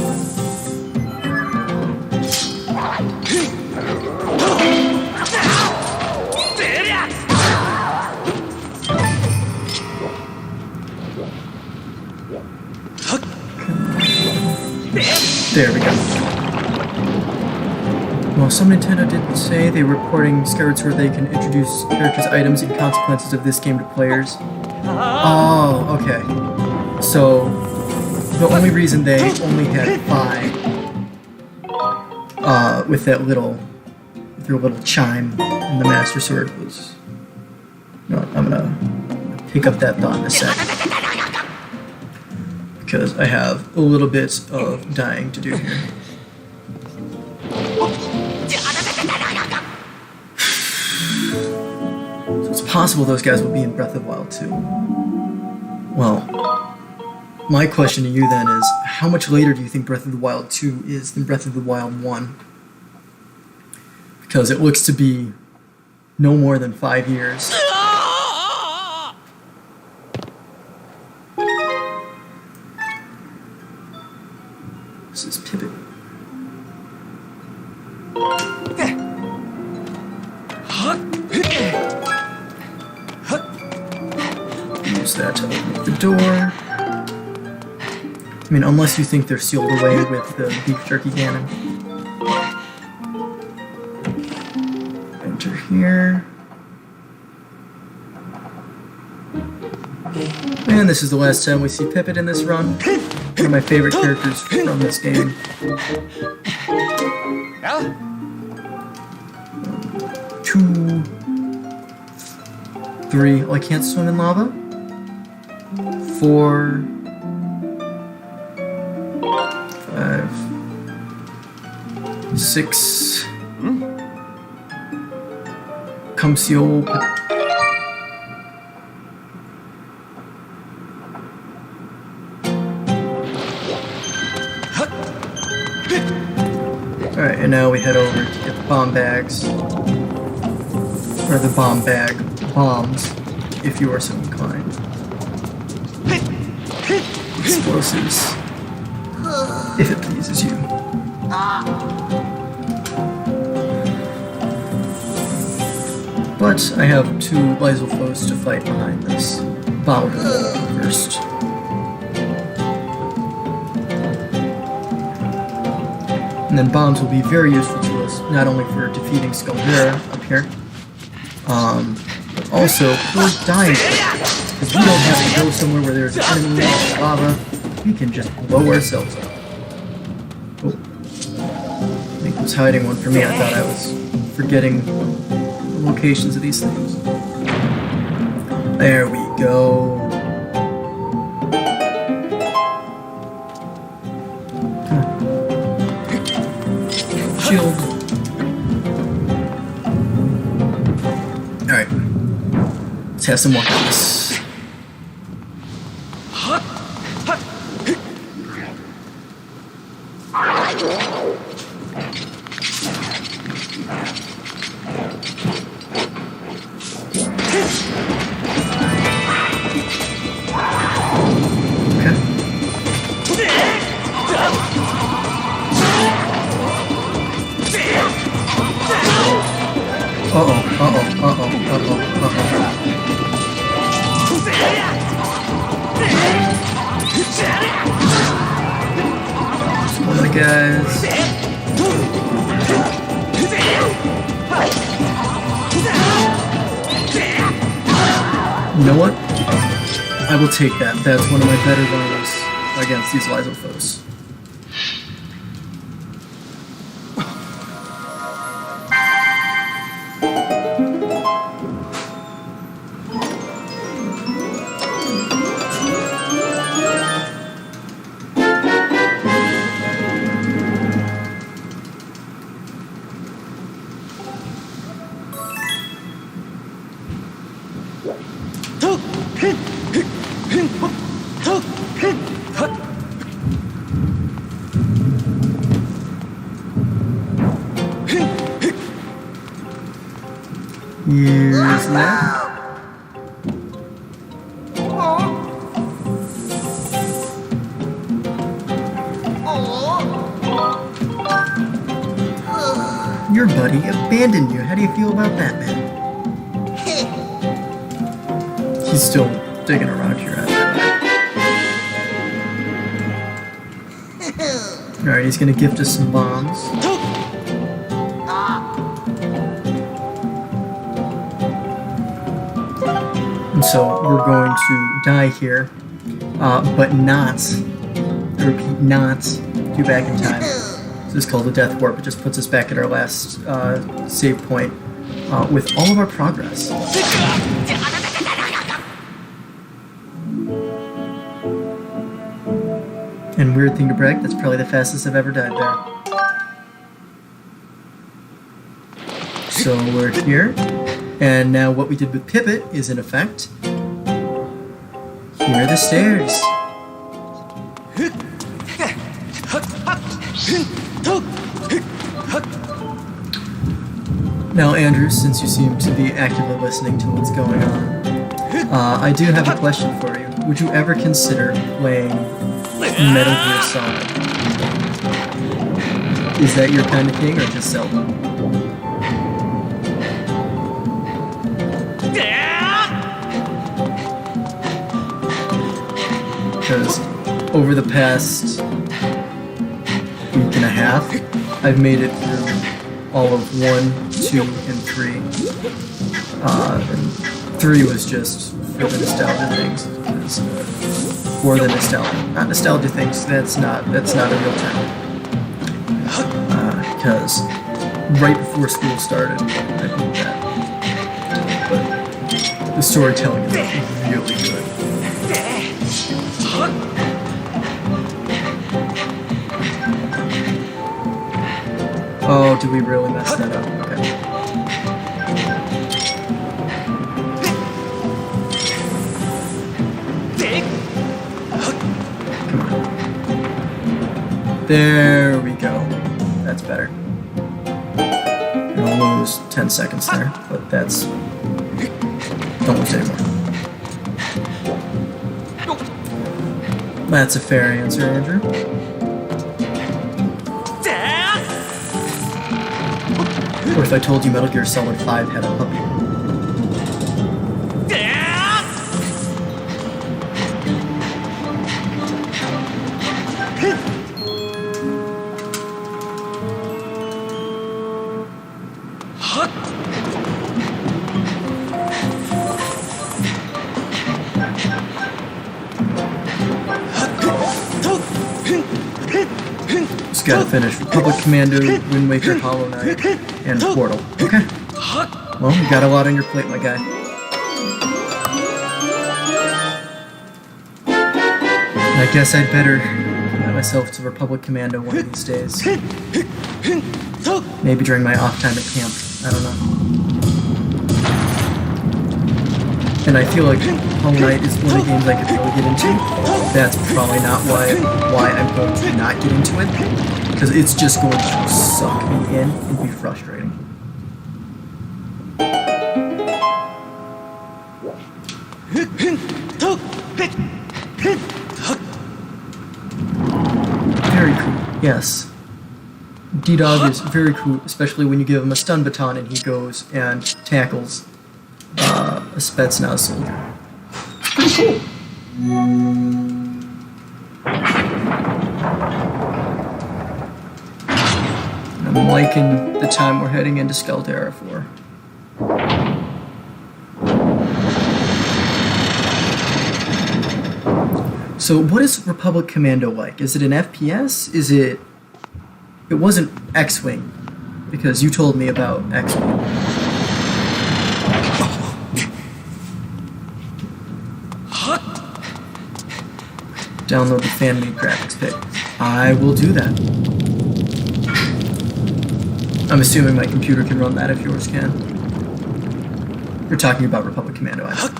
There we go. Well, some Nintendo didn't say they were porting Skyward Sword, they can introduce characters' items and consequences of this game to players. Oh, okay. So, the only reason they only had 5 with that little chime in the Master Sword was... No, I'm gonna pick up that thought in a sec. Because I have a little bit of dying to do here. possible those guys will be in Breath of the Wild 2. Well, my question to you then is, how much later do you think Breath of the Wild 2 is than Breath of the Wild 1? Because it looks to be no more than 5 years. This is Pivot. Use that to open up the door. I mean, unless you think they're sealed away with the beef jerky cannon. Enter here. And this is the last time we see Pipit in this run. One of my favorite characters from this game. 2, 3. Oh, I can't swim in lava. 4, 5, 6. Come seal. Alright, and now we head over to get the bomb bags. Or the bomb bag bombs, if you are so inclined. Explosives. If it pleases you. But I have 2 Lysol foes to fight behind this bomb first. And then bombs will be very useful to us, not only for defeating Skyward up here, but also for dying. Because we don't have to go somewhere where there's an enemy or lava. We can just blow ourselves up. Oh. I think it was hiding one for me. I thought I was forgetting the locations of these things. There we go. Shield. Alright. Let's have some more of this. Guys. You know what? I will take that. That's one of my better runs against these Lysol foes. Here's that. Your buddy abandoned you. How do you feel about that, man? He's still digging around here. Alright, he's gonna gift us some bombs. And so we're going to die here, but not, I repeat, not do back in time. This is called the Death Warp. It just puts us back at our last save point with all of our progress. And weird thing to brag, that's probably the fastest I've ever died there. So we're here. And now what we did with Pivot is in effect. Here are the stairs. Now, Andrew, since you seem to be actively listening to what's going on, I do have a question for you. Would you ever consider playing Metal Gear Solid? Is that your kind of thing, or just Zelda? Because over the past week and a half, I've made it through all of 1, 2, and 3. And 3 was just for the nostalgia things. For the nostalgia. Not nostalgia things, that's not a real term. Because right before school started, I did that. But the storytelling is really good. Oh, did we really mess that up? Okay. Come on. There we go. That's better. And I'll lose 10 seconds there, but that's... Don't lose anymore. That's a fair answer, Andrew. Or if I told you Metal Gear Solid 5 had a puppy. Just gotta finish Republic Commando, Wind Waker, Hollow Knight, and Portal. Okay. Well, you got a lot on your plate, my guy. I guess I'd better get myself to Republic Commando one of these days. Maybe during my off time at camp. I don't know. And I feel like Hollow Knight is one of the games I could really get into. That's probably not why I'm going to not get into it. Because it's just going to suck me in and be frustrating. Very cool, yes. D-Dog is very cool, especially when you give him a stun baton and he goes and tackles a Spetsnaz soldier. It's pretty cool. I'm liking the time we're heading into Skaldera for. So what is Republic Commando like? Is it an FPS? Is it... It wasn't X-Wing, because you told me about X-Wing. Download the fan-made graphics pick. I will do that. I'm assuming my computer can run that if yours can. You're talking about Republic Commando, I know.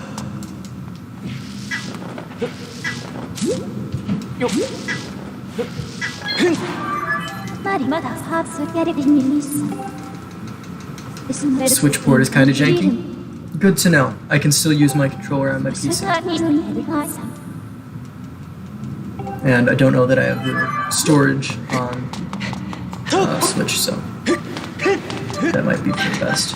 Switchboard is kind of janky. Good to know. I can still use my controller on my PC. And I don't know that I have the storage on Switch, so that might be for the best.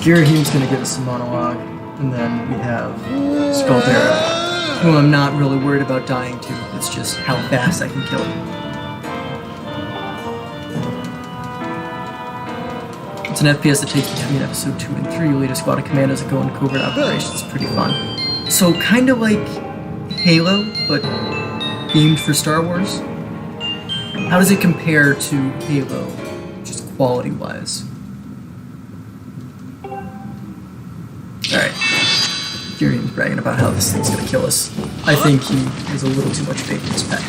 Girahim's going to give us a monologue, and then we have Skaldera, who I'm not really worried about dying to. It's just how fast I can kill him. It's an FPS that takes between episode 2 and 3. You lead a squad of commandos that go on covert operations. It's pretty fun. So kind of like Halo, but themed for Star Wars. How does it compare to Halo, just quality-wise? Alright. Kieran's bragging about how this thing's gonna kill us. I think he has a little too much faith in his pet.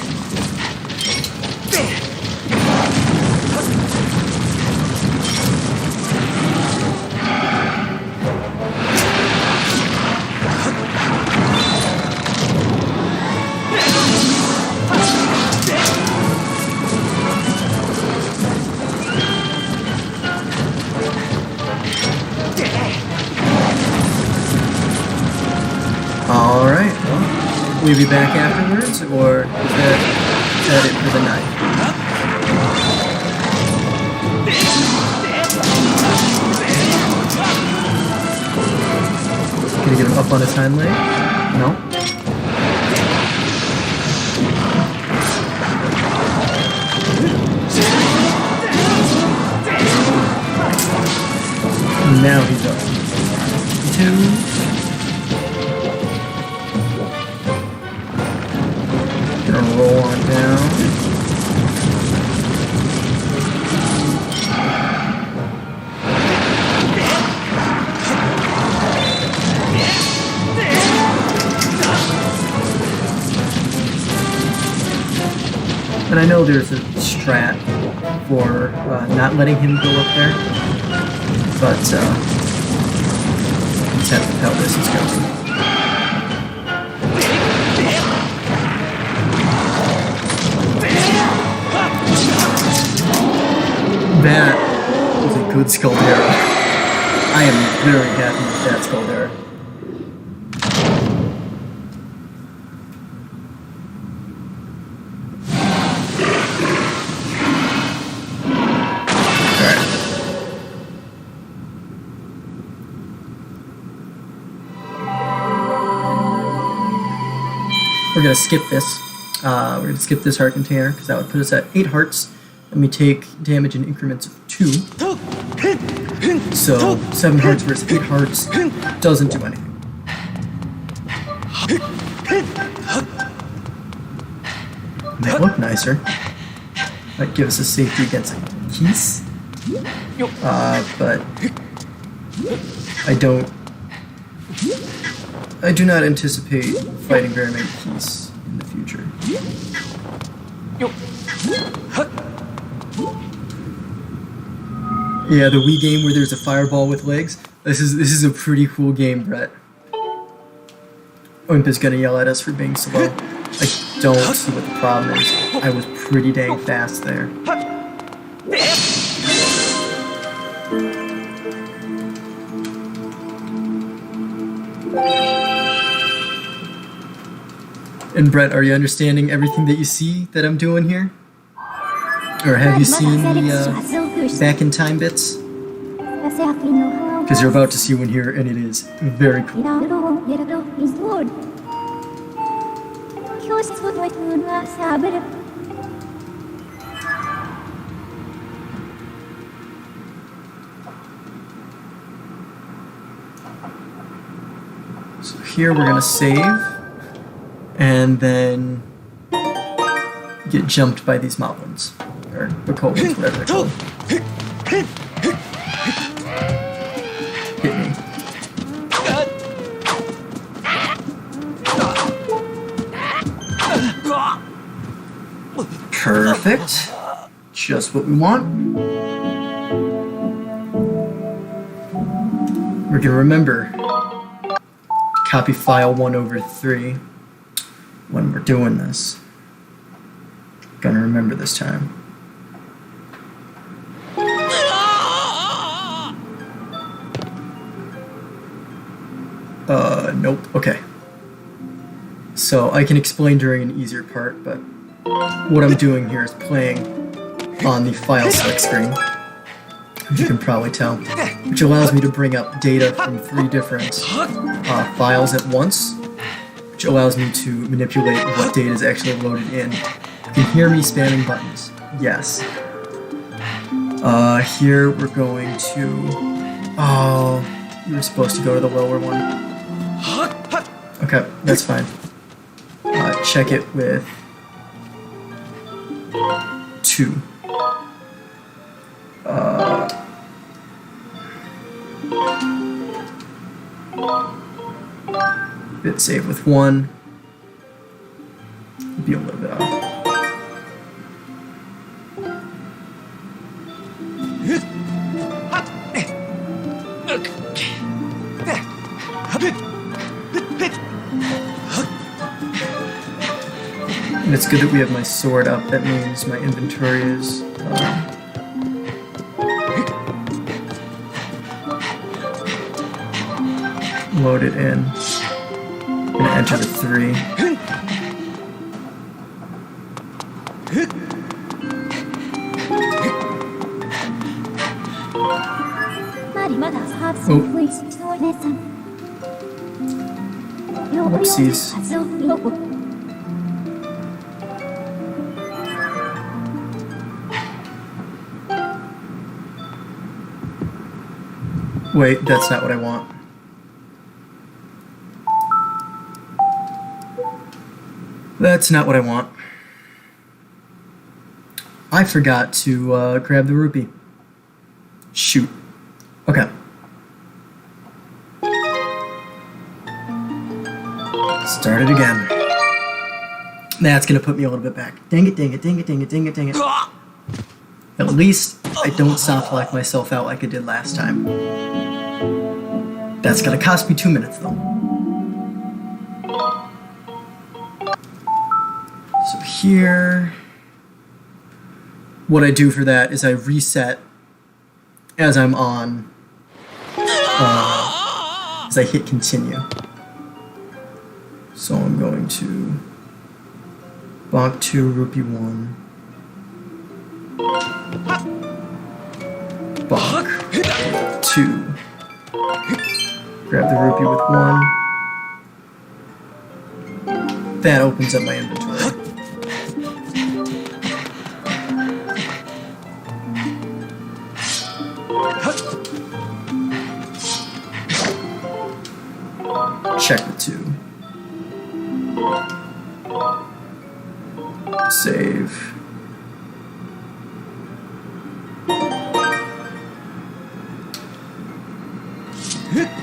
Alright, well, will you be back afterwards, or is that it for the night? Can you get him up on his hind leg? No? Now he's up. 2. Gonna roll on down. And I know there's a strat for not letting him go up there, but let's have to how this is going. That was a good Scaldera. I am very happy with that Scaldera. We're gonna skip this. We're gonna skip this heart container because that would put us at 8 hearts. Let me take damage in increments of 2. So 7 hearts versus 8 hearts doesn't do anything. Might look nicer. Might give us a safety against keys. But I do not anticipate fighting very many keys in the future. Yeah, the Wii game where there's a fireball with legs. This is a pretty cool game, Brett. Oimp is gonna yell at us for being slow. I don't see what the problem is. I was pretty dang fast there. And Brett, are you understanding everything that you see that I'm doing here? Or have you seen the back in time bits? Because you're about to see one here, and it is very cool. So here we're gonna save, and then get jumped by these moblins. Or Bacobins, whatever they're called. Hit me. Perfect. Just what we want. We're gonna remember. Copy file 1/3 when we're doing this. Gonna remember this time. Nope. Okay. So I can explain during an easier part, but what I'm doing here is playing on the file select screen, which you can probably tell, which allows me to bring up data from 3 different files at once, which allows me to manipulate what data is actually loaded in. You can hear me spamming buttons. Yes. Here we're going to... Oh, you were supposed to go to the lower one. Okay, that's fine. Check it with 2. Bit save with 1. Be a little bit off. And it's good that we have my sword up. That means my inventory is loaded in. I'm gonna enter the 3. Whoopsies. Wait, that's not what I want. That's not what I want. I forgot to grab the rupee. Shoot. Okay. Start it again. That's gonna put me a little bit back. Dang it, dang it, dang it, dang it, dang it, dang it. At least I don't soft lock myself out like I did last time. That's gonna cost me 2 minutes though. So here, what I do for that is I reset as I'm on, as I hit continue. So I'm going to bonk 2, rupee 1. Bonk 2. Grab the rupee with 1. That opens up my inventory. Check the 2. Save.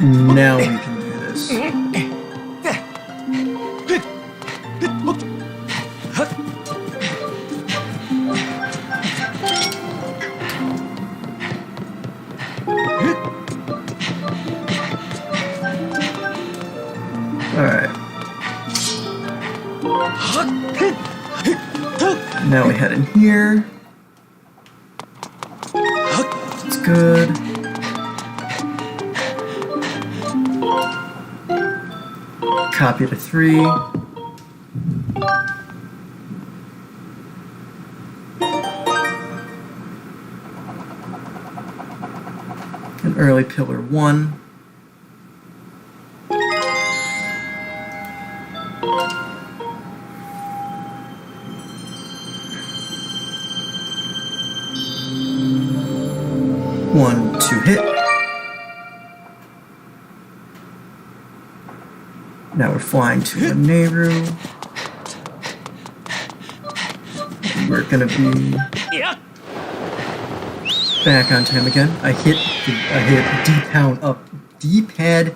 Now we can do this. Alright. Now we head in here. It's good. Copy to 3. An early pillar 1. One, 2 hit. Now we're flying to Nehru. We're gonna be back on time again. I hit D-pad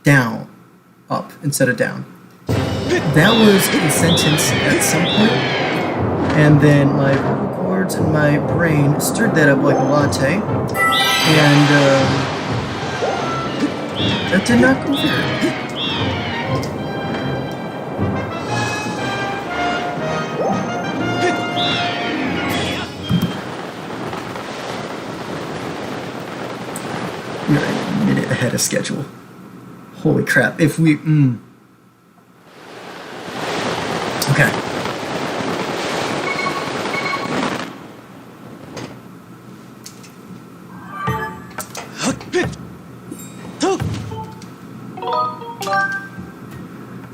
down, up instead of down. That was a sentence at some point, and then my vocal cords and my brain stirred that up like a latte, and that did not go through. We're a minute ahead of schedule. Holy crap. If we... Okay.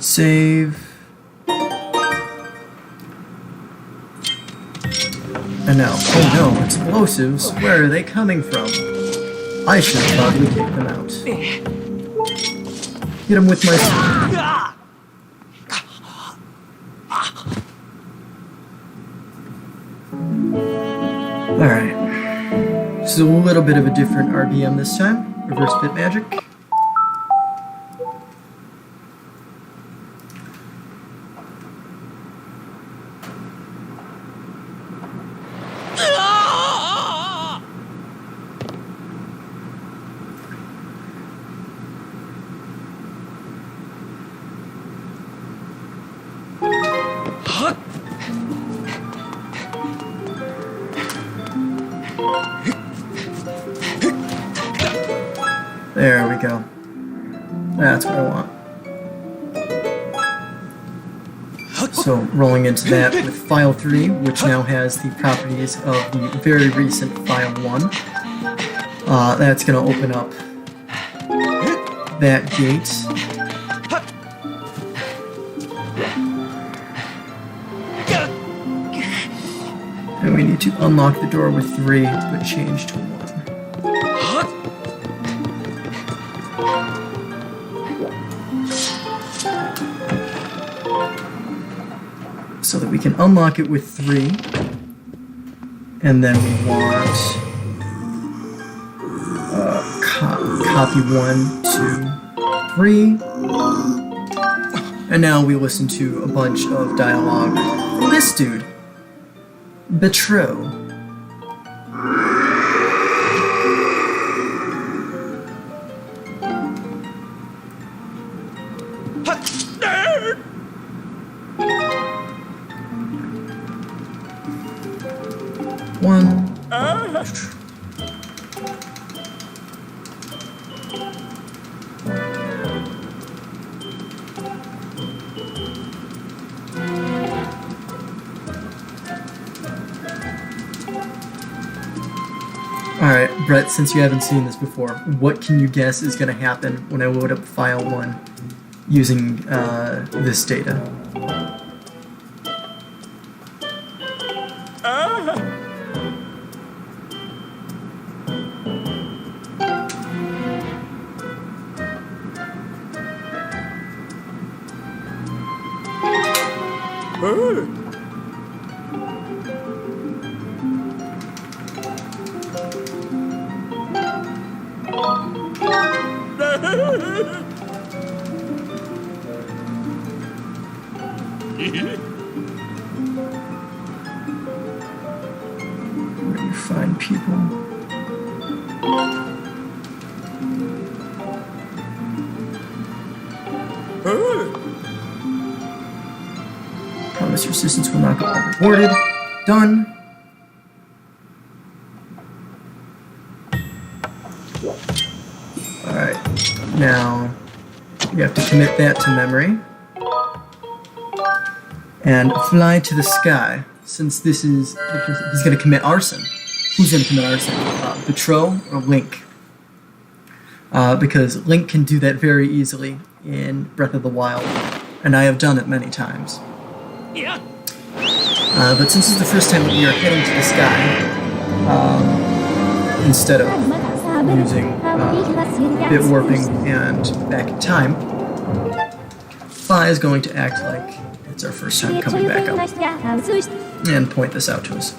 Save. And now, oh no, explosives. Where are they coming from? I should probably take them out. Hit him with my sword. Alright. This is a little bit of a different RBM this time. Reverse bit magic. There we go. That's what I want. So rolling into that with file 3, which now has the properties of the very recent file 1. That's going to open up that gate. And we need to unlock the door with 3, but change to 1. So that we can unlock it with 3, and then we want copy 1, 2, 3, and now we listen to a bunch of dialogue from this dude, Betro. Alright, Brett, since you haven't seen this before, what can you guess is going to happen when I load up file 1 using this data? Where do you find people? Promise your assistance will not go unrewarded. Done. Alright, now we have to commit that to memory. And fly to the sky, since this is, he's going to commit arson. Who's going to commit arson? Betro or Link? Because Link can do that very easily in Breath of the Wild, and I have done it many times. Yeah. But since it's the first time that we are heading to the sky, instead of using bit warping and back in time, Phi is going to act like it's our first time coming back up and point this out to us.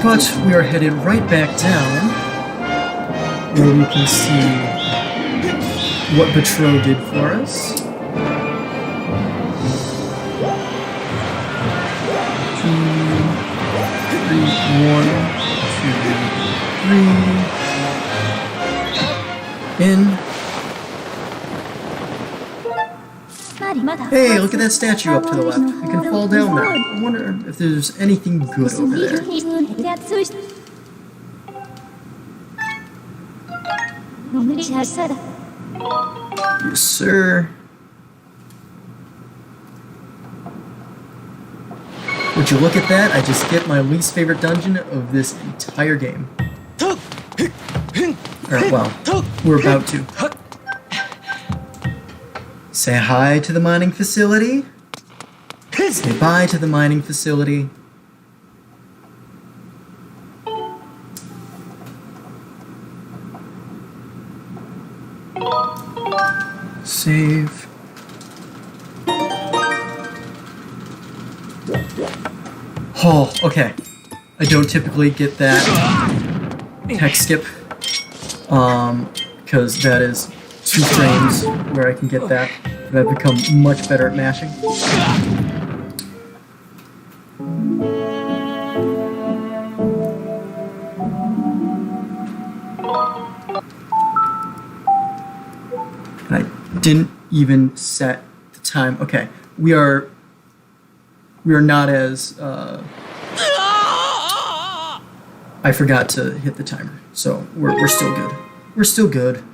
But we are headed right back down where we can see what Betro did for us. 2, 3, 1, 2, 3. In. Hey, look at that statue up to the left. You can fall down there. I wonder if there's anything good over there. Yes, sir. Would you look at that? I just get my least favorite dungeon of this entire game. Or, well, we're about to. Say hi to the mining facility. Say bye to the mining facility. Save. Oh, okay. I don't typically get that tech skip, because that is 2 frames where I can get that, but I've become much better at mashing. And I didn't even set the time. Okay, we are not as I forgot to hit the timer, so we're still good. We're still good.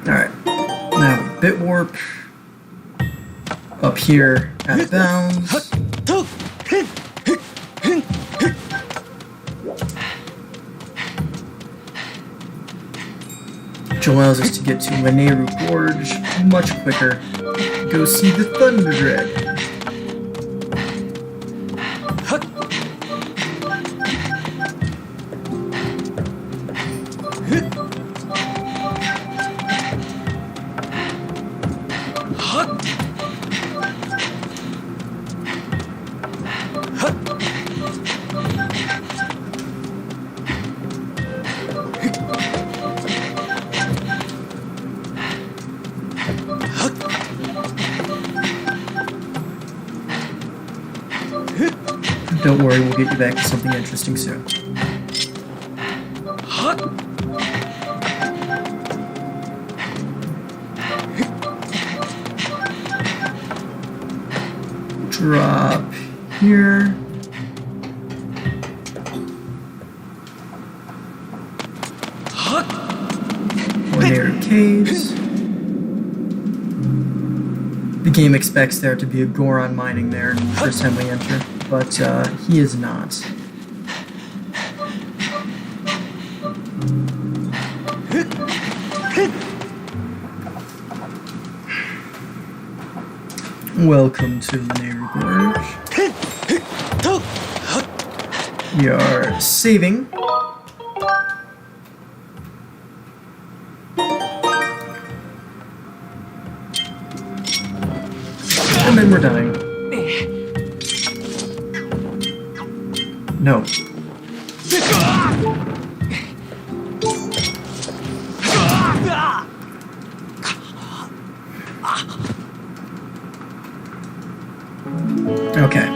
Alright, now bit warp up here out of bounds. Which allows us to get to Laneru Gorge much quicker. Go see the Thunder Dread. Don't worry, we'll get you back to something interesting soon. Drop here. Laneru Caves. The game expects there to be a Goron mining there first time we enter, but he is not. Welcome to Laneru Gorge. We are saving. And then we're dying. No. Okay.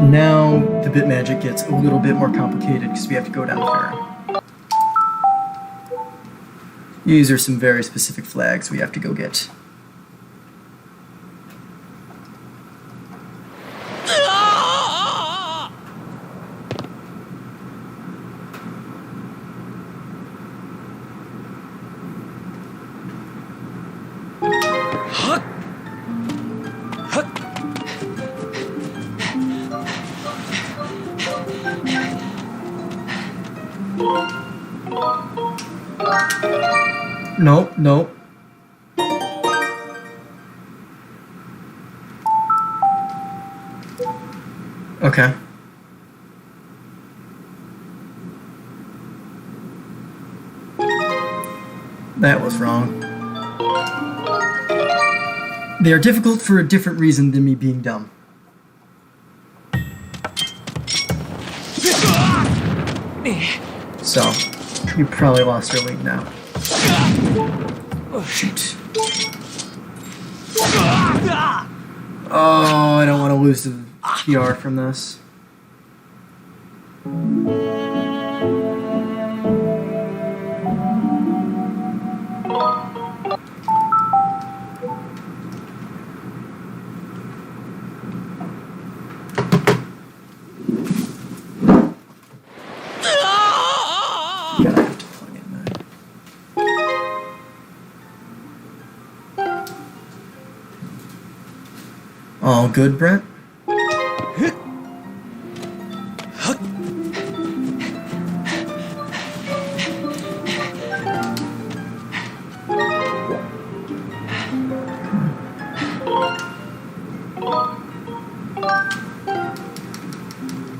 Now the bit magic gets a little bit more complicated because we have to go down Farron. These are some very specific flags we have to go get. Nope, nope. Okay. That was wrong. They are difficult for a different reason than me being dumb. So, you probably lost your lead now. Shoot. Oh, I don't want to lose the PR from this. All good, Brent?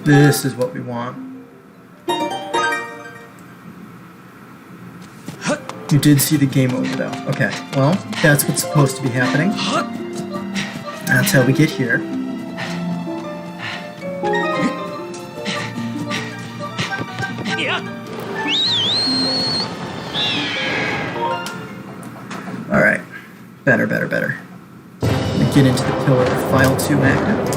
This is what we want. You did see the game over though. Okay, well, that's what's supposed to be happening. That's how we get here. Alright. Better. We get into the pillar with file 2 active.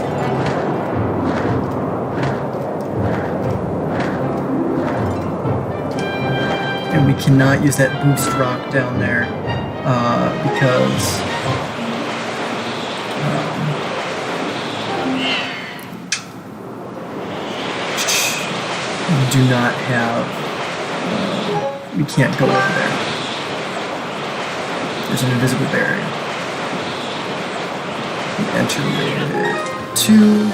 And we cannot use that boost rock down there because we do not have, we can't go over there. There's an invisible barrier. We enter with 2.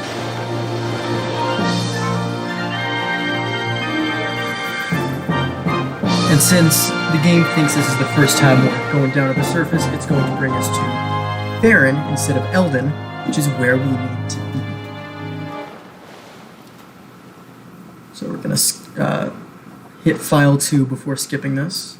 And since the game thinks this is the first time we're going down to the surface, it's going to bring us to Theron instead of Eldon, which is where we need to be. So we're going to hit file 2 before skipping this.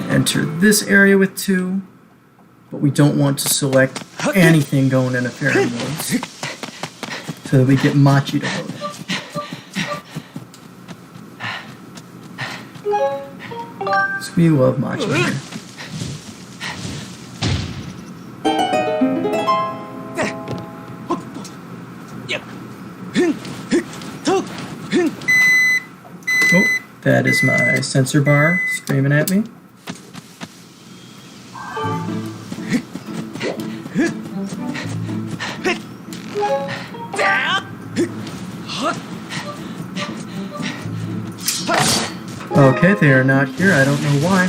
Enter this area with 2, but we don't want to select anything going into pheromones so that we get Machi to load it. So we love Machi here. Oh, that is my sensor bar screaming at me. Okay, they are not here. I don't know why.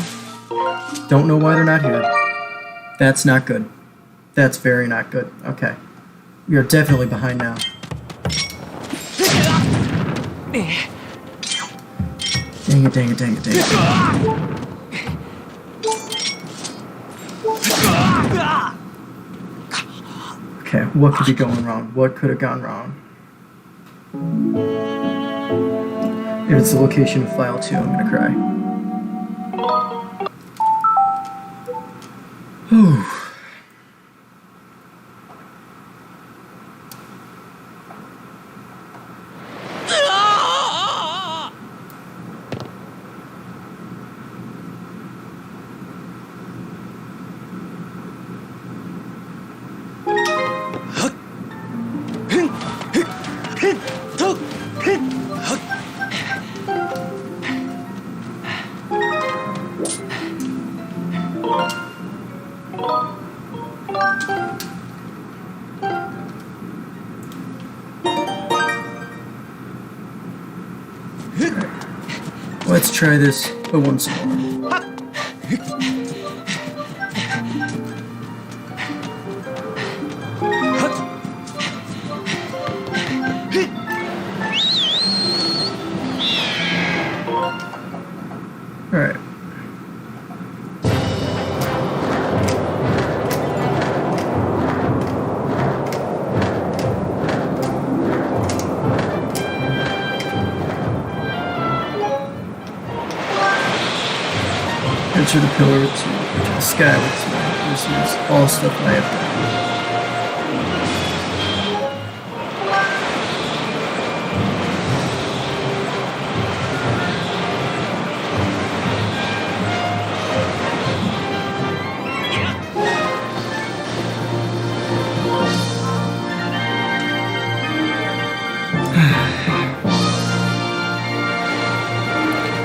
Don't know why they're not here. That's not good. That's very not good. Okay. We are definitely behind now. Dang it. Okay, what could be going wrong? What could have gone wrong? If it's the location of file 2, I'm gonna cry. Whew. Let's try this once more. Alright. Enter the pillar with 2. Enter the Skyward 2. This is all stuff I have done.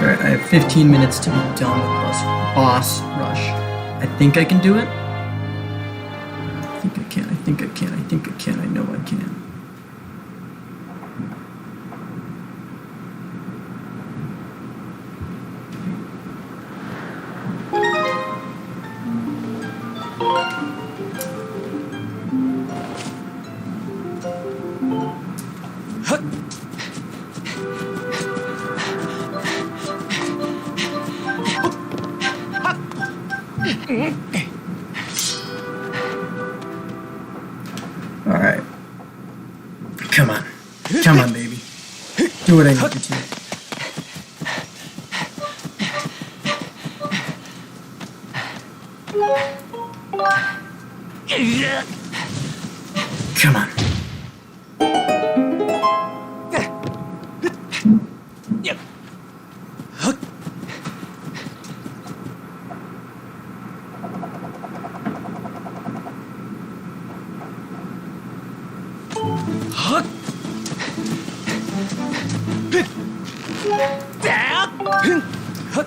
Alright, I have 15 minutes to be done with boss rush. I think I can do it. I think I can. I know I can. Alright. Come on. Come on, baby. Do what I need you to. Come on.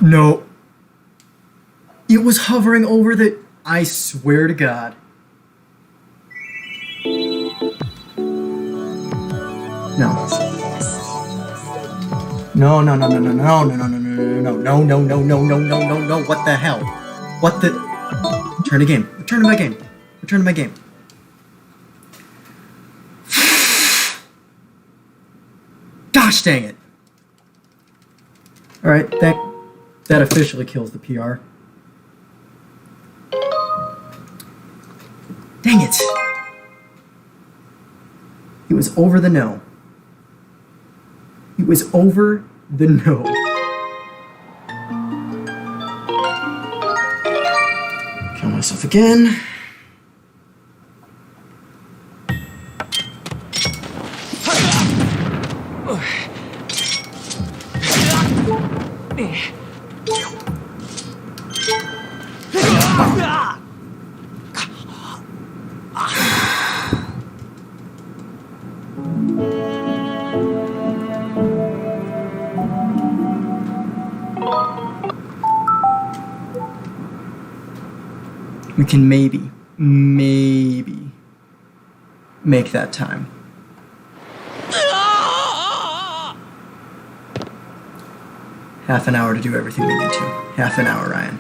No. It was hovering over the... I swear to God. No. No, no, no, no, no, no, no, no, no, no, no, no, no, no, no, no, no, no, what the hell? What the... Return to game. Return to my game. Return to my game. Gosh dang it. Alright, that officially kills the PR. Dang it! It was over the no. It was over the no. Kill myself again. We can maybe make that time. Half an hour to do everything we need to. Half an hour, Ryan.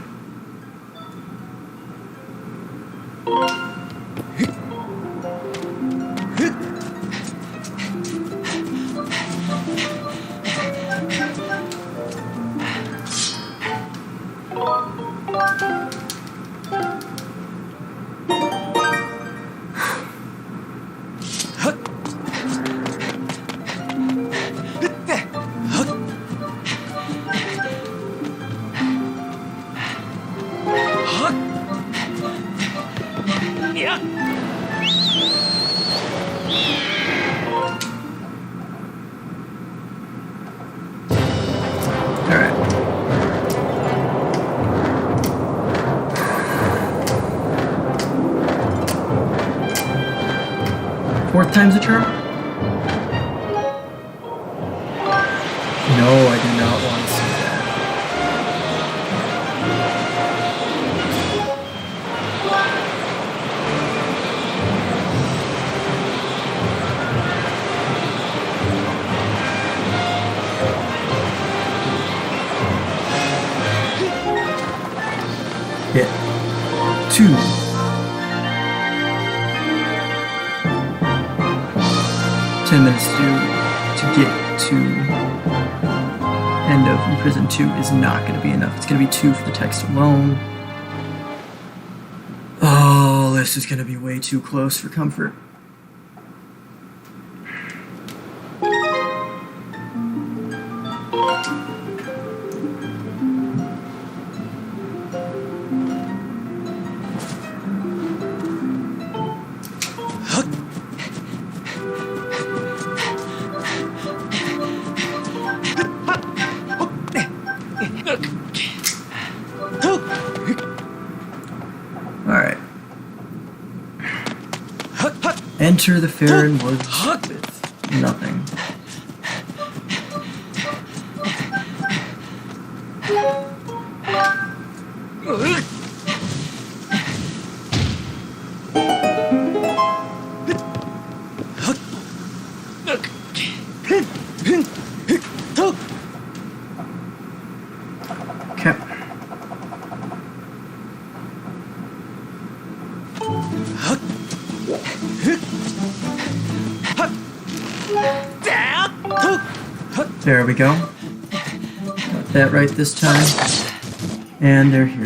Fourth time's a charm? No, I do not want to see that. Hit. 2. 10 minutes to get to end of Prison 2 is not going to be enough. It's going to be 2 for the text alone. Oh, this is going to be way too close for comfort. Alright. Enter the Farron Woods with nothing. Okay. There we go. Got that right this time. And they're here.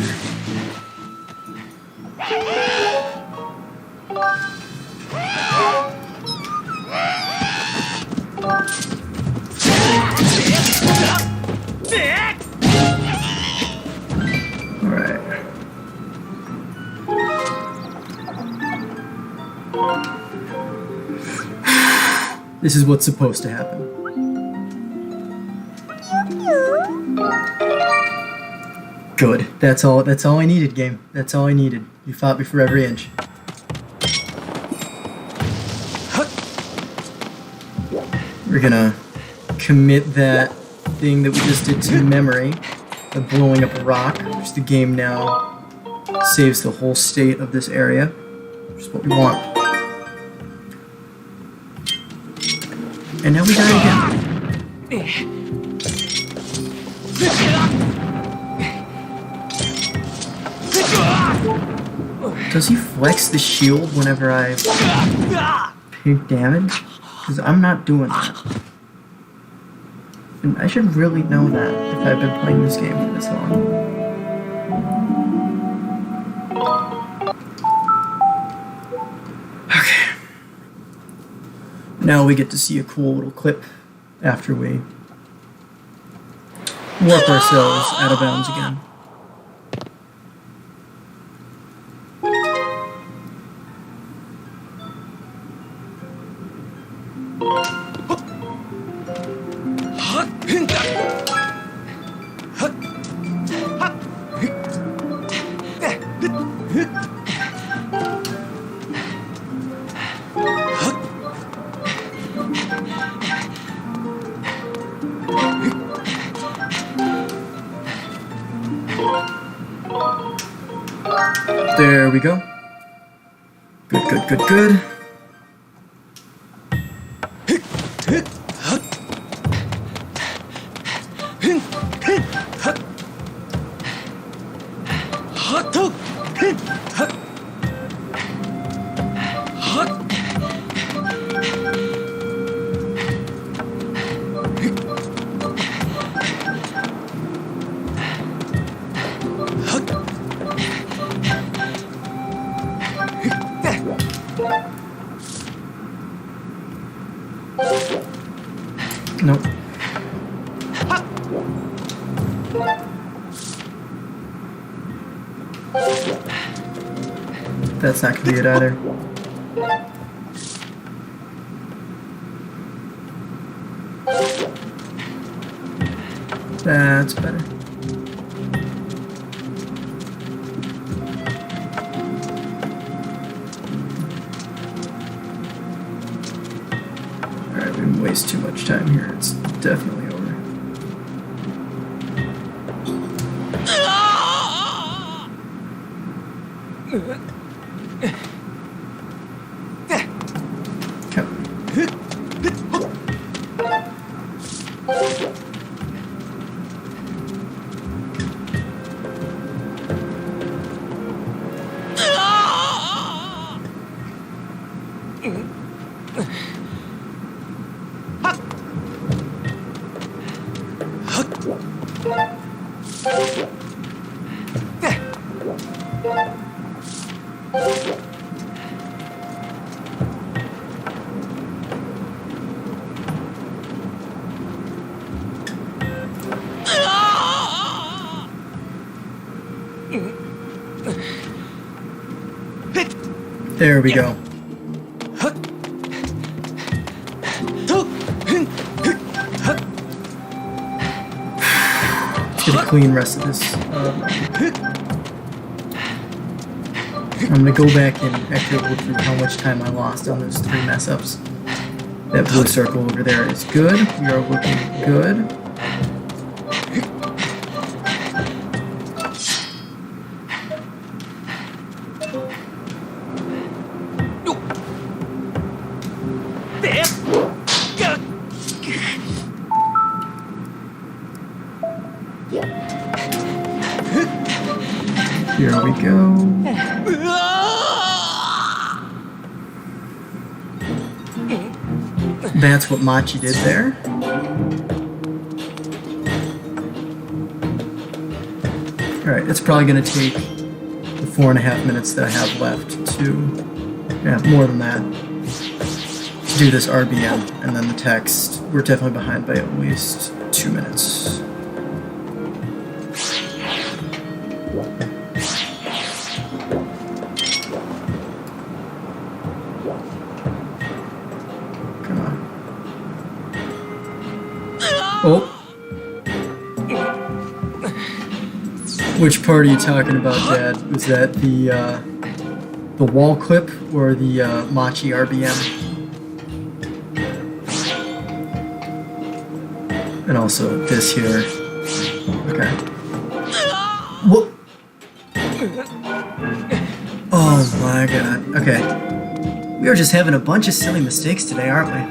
This is what's supposed to happen. Good. That's all I needed, game. That's all I needed. You fought me for every inch. We're gonna commit that thing that we just did to memory of blowing up a rock, which the game now saves the whole state of this area, which is what we want. And now we die again. Does he flex the shield whenever I take damage? Because I'm not doing that. And I should really know that if I've been playing this game for this long. Okay. Now we get to see a cool little clip after we warp ourselves out of bounds again. There we go. Good, good, good, good. Nope. That's not gonna be it either. That's better. Alright, we didn't waste too much time here. It's definitely over. There we go. Let's get a clean rest of this. I'm gonna go back and actually look through how much time I lost on those 3 mess ups. That blue circle over there is good. We are looking good. Here we go. That's what Machi did there. Alright, it's probably going to take the 4.5 minutes that I have left to, yeah, more than that, to do this RBM, and then the text. We're definitely behind by at least 2 minutes. Come on. Which part are you talking about, Dad? Was that the wall clip or the Machi RBM? And also this here. Okay. What? Oh my god. Okay. We are just having a bunch of silly mistakes today, aren't we?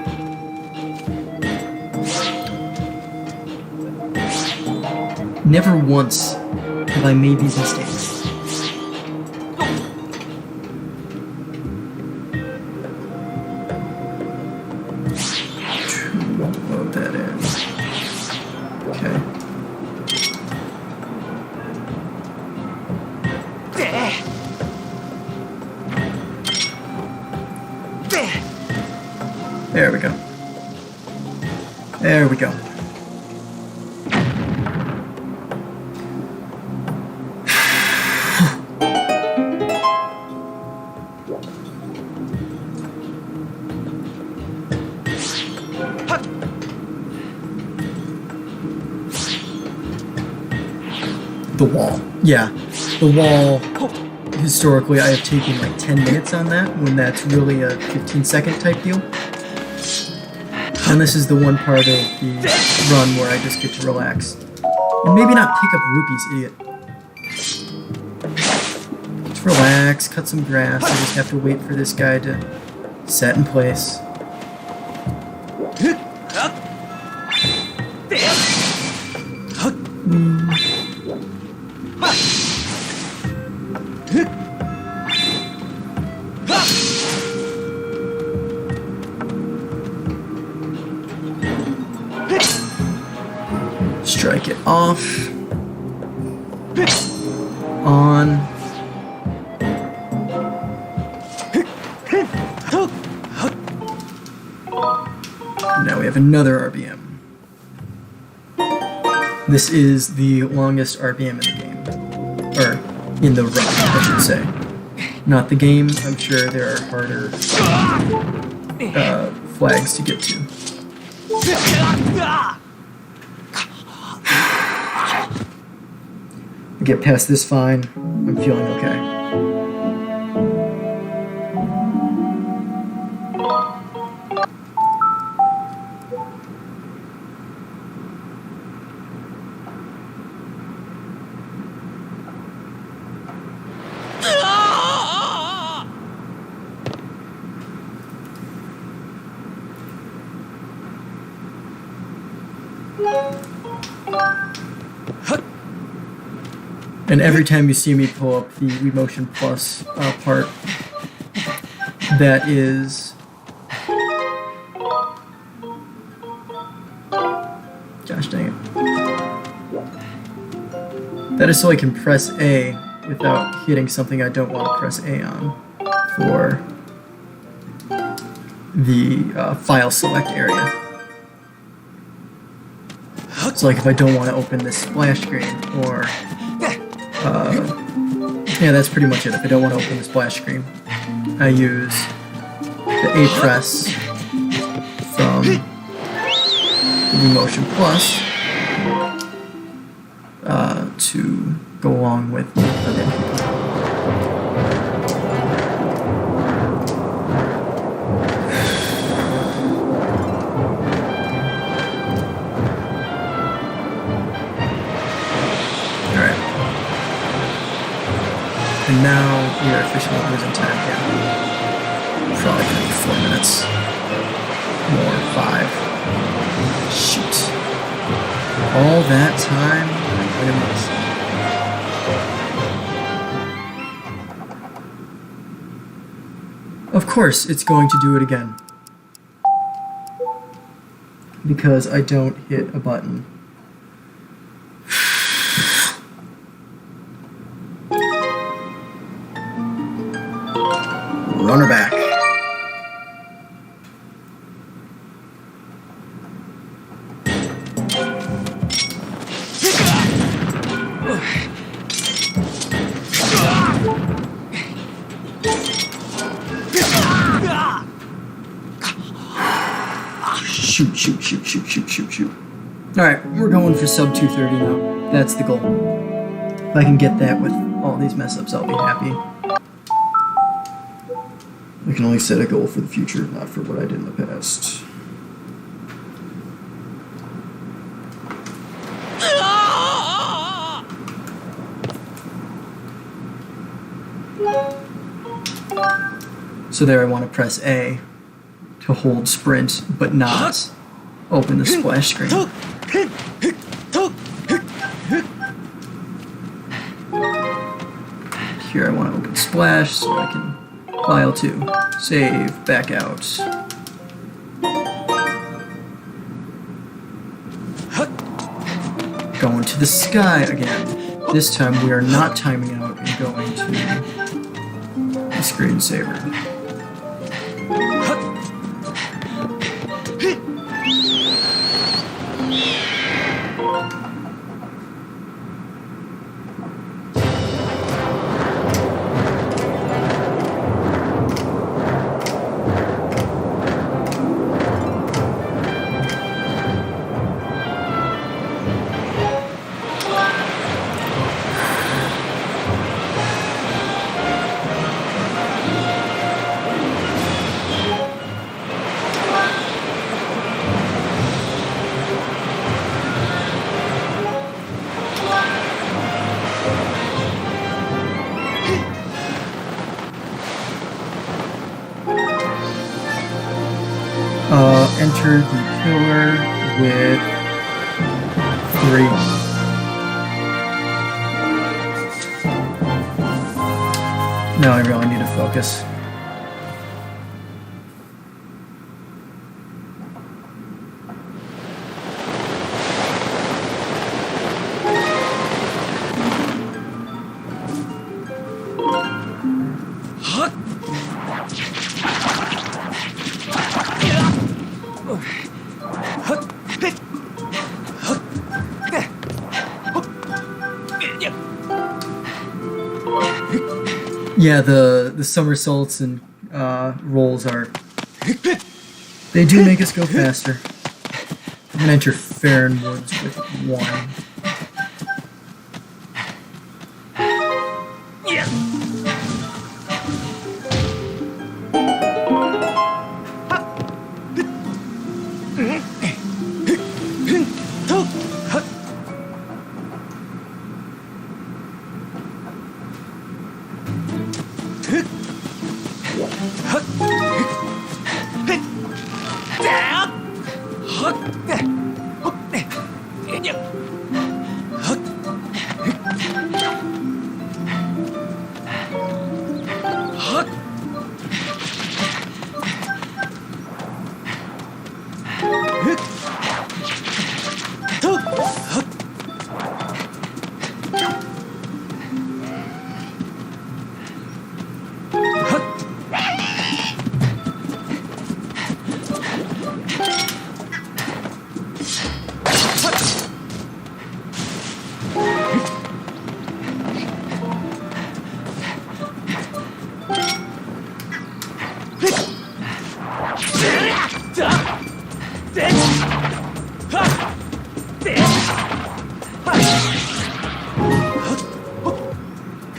Never once have I made these mistakes. Won't load that in. Okay. There we go. There we go. The wall. Yeah. The wall, historically, I have taken like 10 minutes on that when that's really a 15-second type deal. And this is the one part of the run where I just get to relax. And maybe not pick up rupees, idiot. Just relax, cut some grass. I just have to wait for this guy to set in place. Strike it off. On. Now we have another RBM. This is the longest RBM in the game. Or, in the run, I should say. Not the game. I'm sure there are harder flags to get to. Get past this fine. I'm feeling okay. And every time you see me pull up the Emotion Plus part, that is... Gosh dang it. That is so I can press A without hitting something I don't want to press A on for the file select area. So like if I don't want to open this splash screen, or yeah, that's pretty much it. If I don't want to open the splash screen, I use the A press from the Emotion Plus to go along with the And now we are officially losing time here. Probably gonna be 4 minutes. More, 5. Shoot. All that time, I'm gonna miss. Of course, it's going to do it again. Because I don't hit a button. Run her back. Shoot. Alright, we're going for sub 230 now. That's the goal. If I can get that with all these mess-ups, I'll be happy. I can only set a goal for the future, not for what I did in the past. So there I want to press A to hold sprint, but not open the splash screen. Here I want to open splash so I can file 2, save, back out. Going to the sky again. This time we are not timing out and going to the screensaver. Enter the pillar with 3. Now I really need to focus. Yeah, the somersaults and rolls are... They do make us go faster. I'm gonna enter Farron Woods with 1.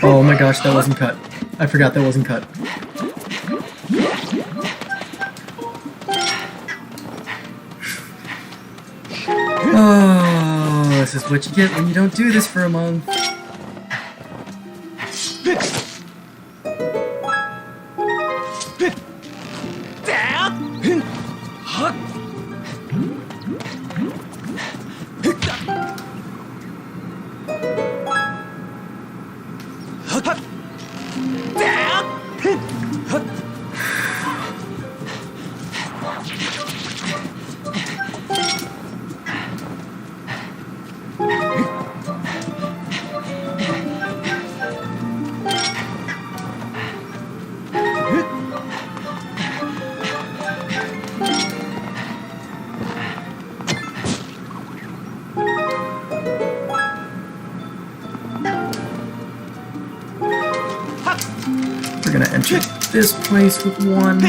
Oh my gosh, that wasn't cut. I forgot that wasn't cut. Oh, this is what you get when you don't do this for a month. We're gonna enter this place with 1.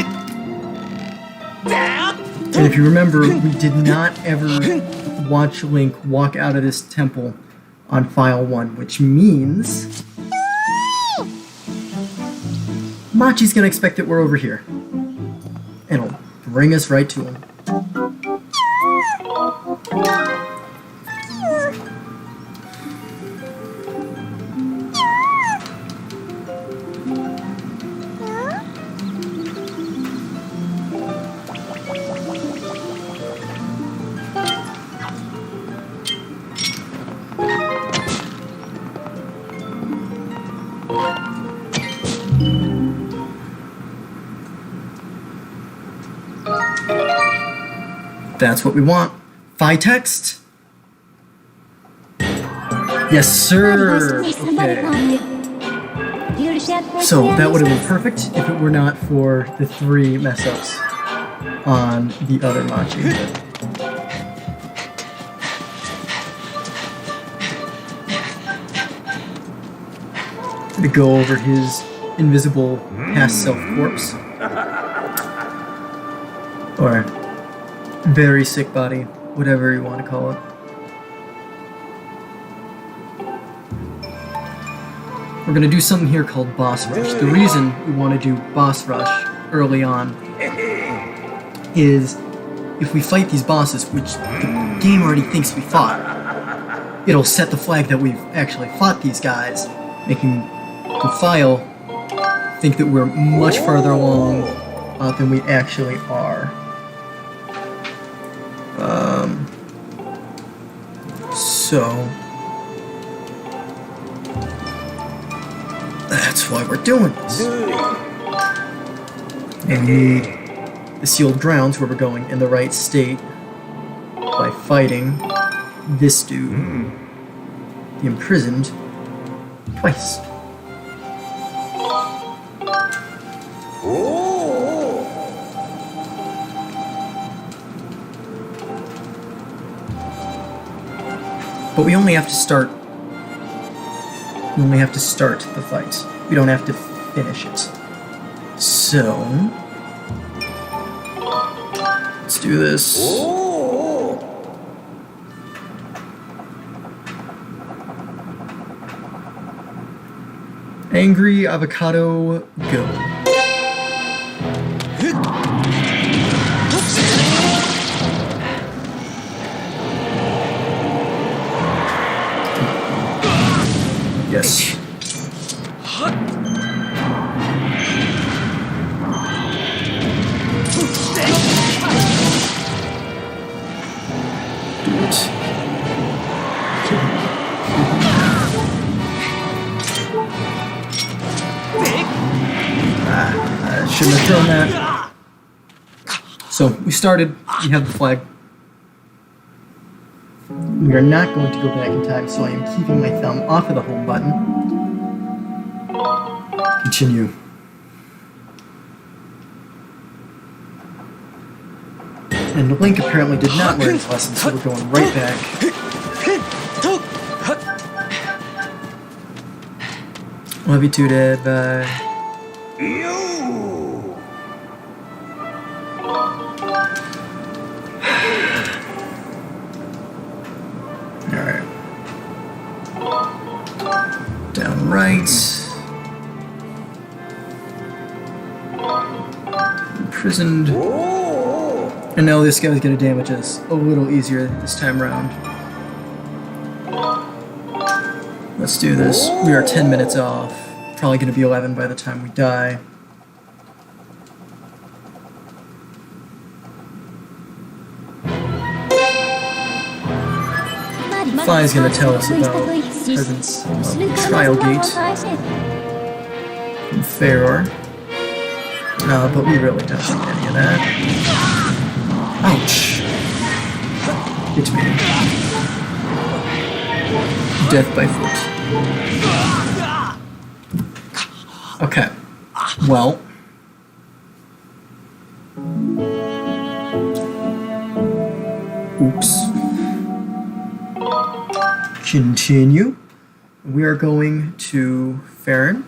And if you remember, we did not ever watch Link walk out of this temple on file 1, which means Machi's gonna expect that we're over here. And it'll bring us right to him. That's what we want. Phi text? Yes, sir. Okay. So that would have been perfect if it were not for the 3 mess-ups on the other Machi. To go over his invisible past-self corpse. Or very sick body, whatever you want to call it. We're going to do something here called boss rush. The reason we want to do boss rush early on is if we fight these bosses, which the game already thinks we fought, it'll set the flag that we've actually fought these guys, making the file think that we're much farther along than we actually are. So that's why we're doing this. And we need the sealed grounds where we're going in the right state by fighting this dude, the imprisoned, twice. But we only have to start. We only have to start the fight. We don't have to finish it. So let's do this. Angry avocado, go. Yes. Do it. I shouldn't have thrown that. So we started. We have the flag. We are not going to go back in time, so I am keeping my thumb off of the home button. Continue. And Link apparently did not learn his lesson, so we're going right back. Love you too, Dad. Bye. Alright. Down right. Imprisoned. And now this guy's gonna damage us a little easier this time around. Let's do this. We are 10 minutes off. Probably gonna be 11 by the time we die. Phi's gonna tell us about the presence of the trial gate from Pharaoh. But we really don't need any of that. Ouch! Hit me. Death by foot. Okay. Well. Oops. Continue. We are going to Farron.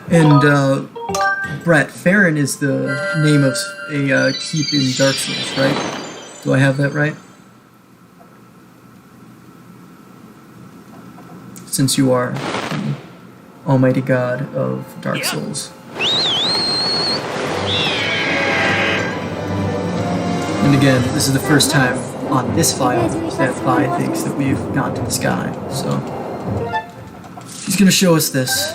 And, Brett, Farron is the name of a keep in Dark Souls, right? Do I have that right? Since you are the almighty god of Dark Souls. And again, this is the first time on this file that Vi thinks that we've gone to the sky, so she's gonna show us this.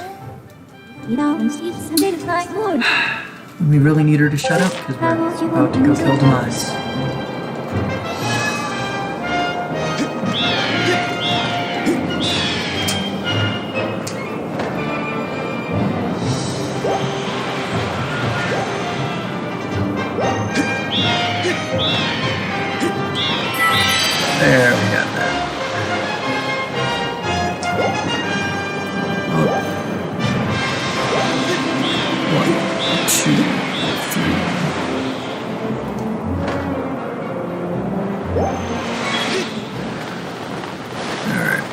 And we really need her to shut up because we're about to go kill Demise. There, we got that. Up. 1, 2, 3. Alright.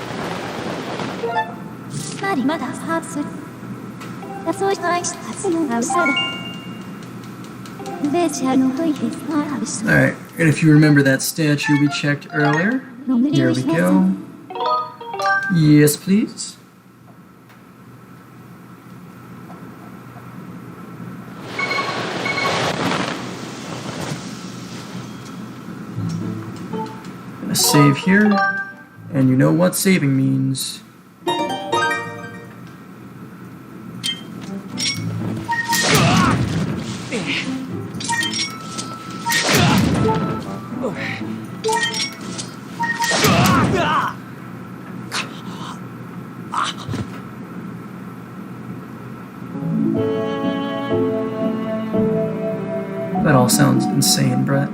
Alright, and if you remember that statue we checked earlier, here we go. Yes, please. Gonna save here, and you know what saving means. That all sounds insane, Brett.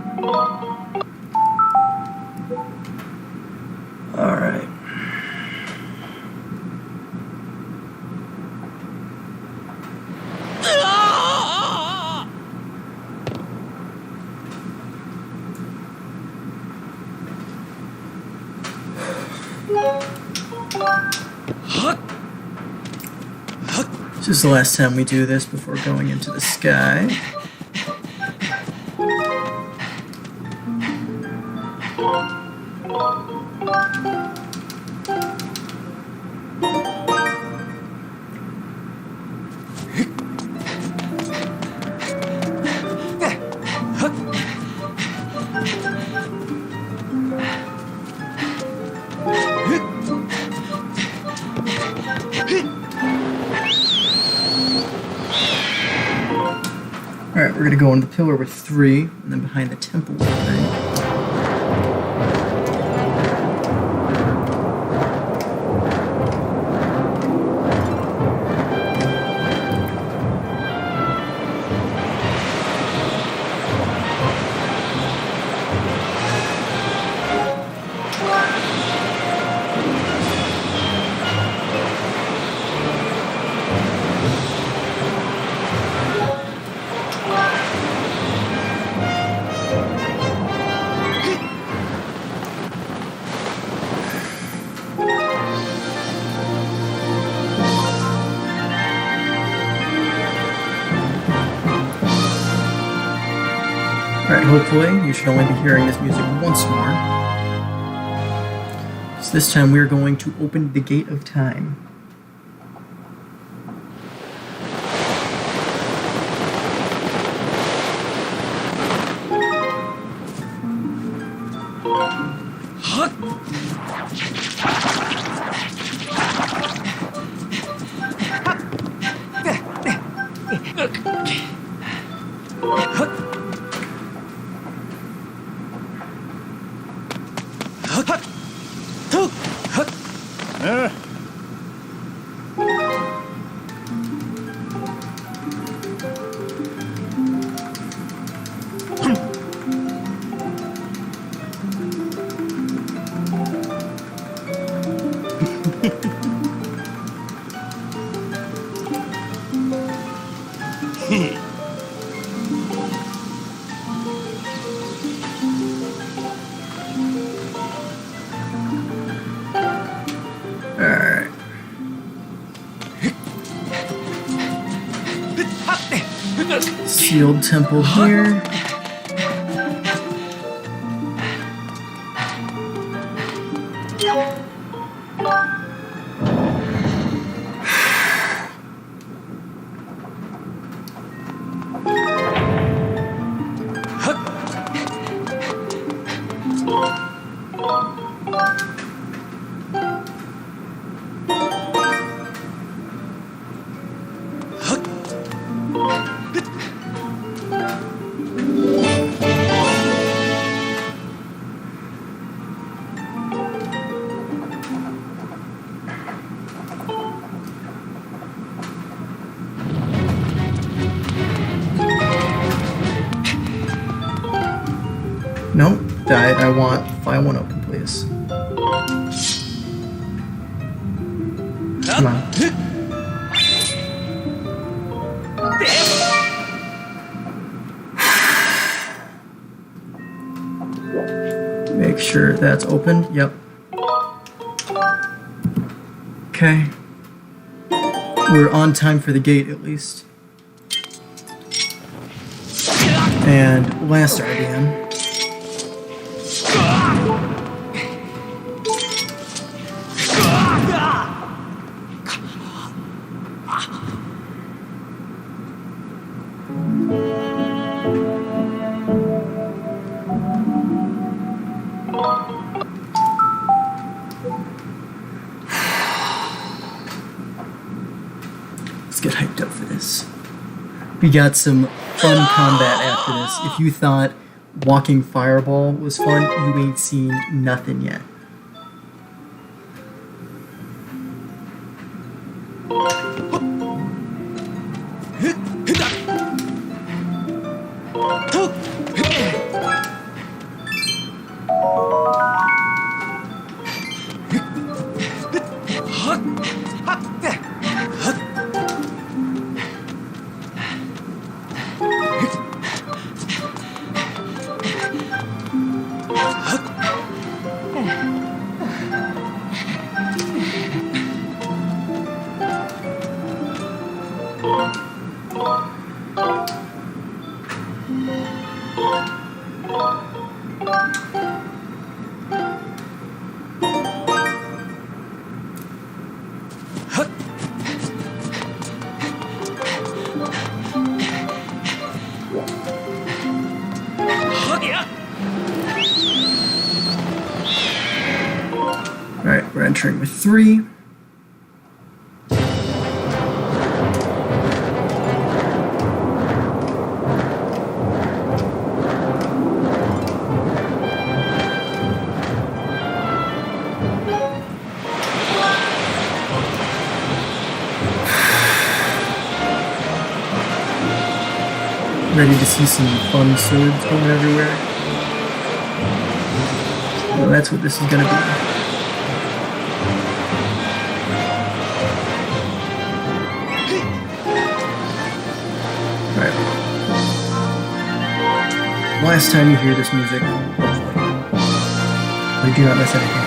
Alright. This is the last time we do this before going into the sky. Alright, we're gonna go on the pillar with 3, and then behind the temple with 3. Alright, hopefully you should only be hearing this music once more. So this time we're going to open the gate of time. Alright. Sealed temple here. Nope. I want file one open, please. Come on. Make sure that's open. Yep. Okay. We're on time for the gate, at least. And last RDM. Let's get hyped up for this. We got some fun combat after this. If you thought walking fireball was fun, you ain't seen nothing yet. Alright, we're entering with 3. Ready to see some fun swords going everywhere. Well, that's what this is gonna be. Last time you hear this music, we do not miss anything.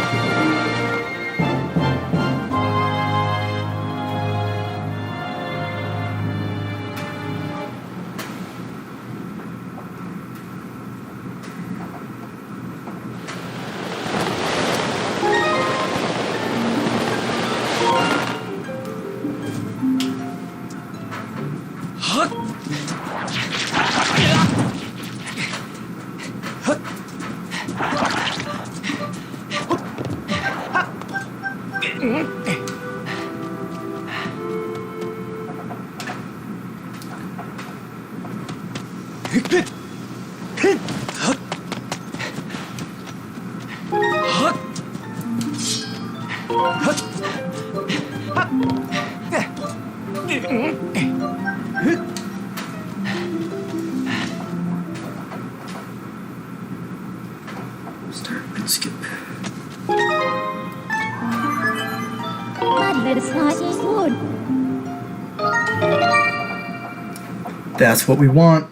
Start and skip. That's what we want.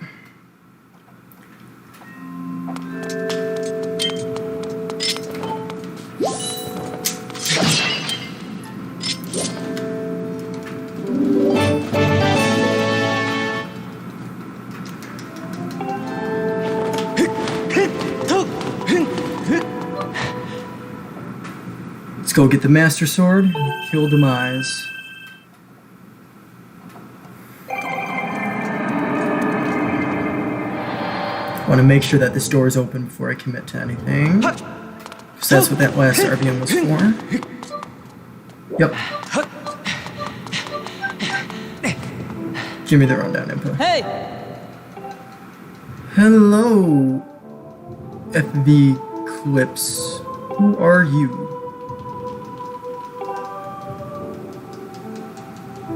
Let's go get the Master Sword, kill Demise. I want to make sure that this door is open before I commit to anything. Because that's what that last RBM was for. Yep. Give me the rundown info. Hey! Hello, FV Clips. Who are you?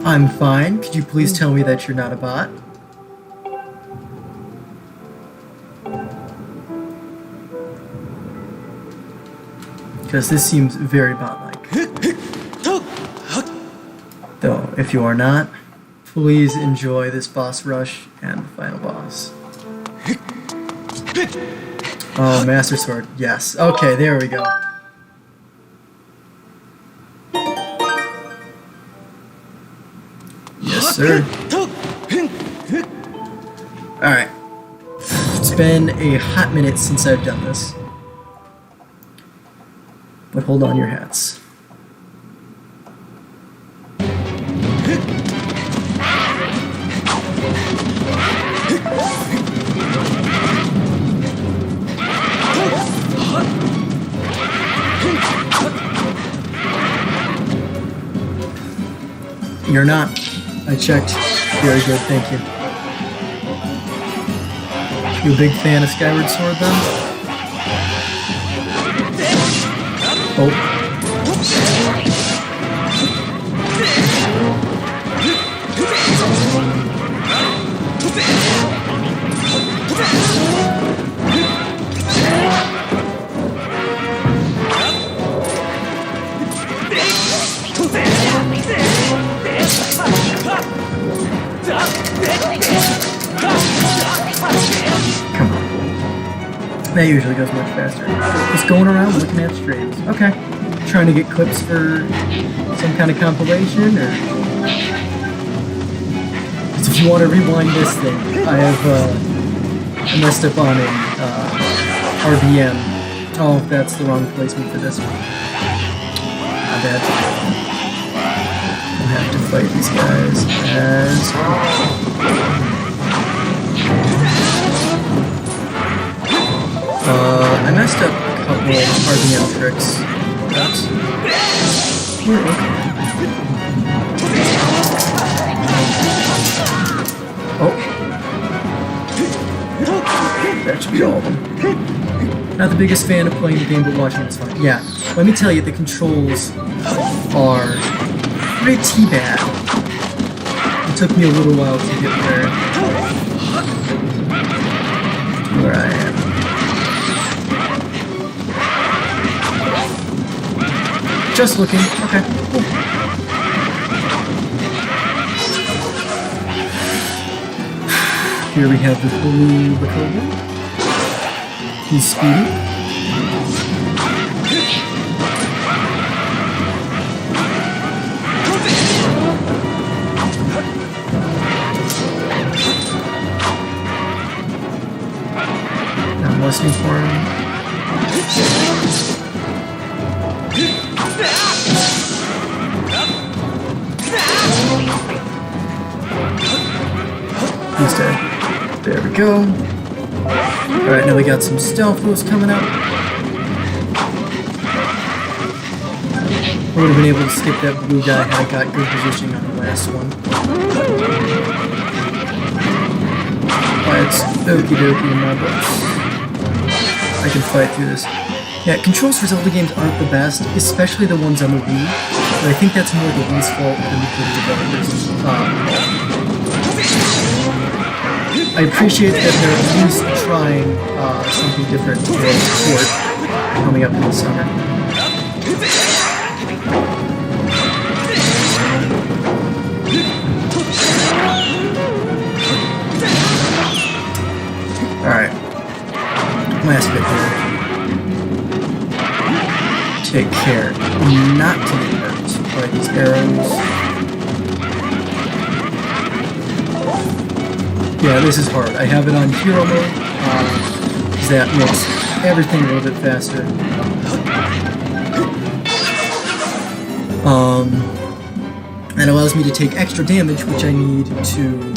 I'm fine. Could you please tell me that you're not a bot? Because this seems very bot-like. Though, if you are not, please enjoy this boss rush and the final boss. Oh, Master Sword. Yes. Okay, there we go. Yes, sir. Alright. It's been a hot minute since I've done this. But hold on your hats. You're not. I checked. Very good, thank you. You a big fan of Skyward Sword then? Oh. Come on. That usually goes much faster. Just going around looking at streams. Okay. Trying to get clips for some kind of compilation, or... So if you want to rewind this thing, I have, I messed up on a, RBM. Oh, that's the wrong placement for this one. My bad. I'll have to fight these guys as... I messed up a couple RBM tricks. Oops. We're okay. Oh. That should be all of them. Not the biggest fan of playing the game, but watching is fun. Yeah, let me tell you, the controls are pretty bad. It took me a little while to get where I am. Just looking. Okay. Cool. Here we have the blue Bakoba. He's speedy. I'm listening for him. He's dead. There we go. Alright, now we got some stealth moves coming up. I would have been able to skip that blue guy had I got good positioning on the last one. Alright, it's okie dokie in my books. I can fight through this. Yeah, controls for Zelda games aren't the best, especially the ones on the Wii, but I think that's more the Wii's fault than the good developers' I appreciate that they're at least trying something different for port coming up in the summer. Alright. Last bit here. Take care not to get hurt by these arrows. Yeah, this is hard. I have it on hero mode, because that makes everything a little bit faster. That allows me to take extra damage, which I need to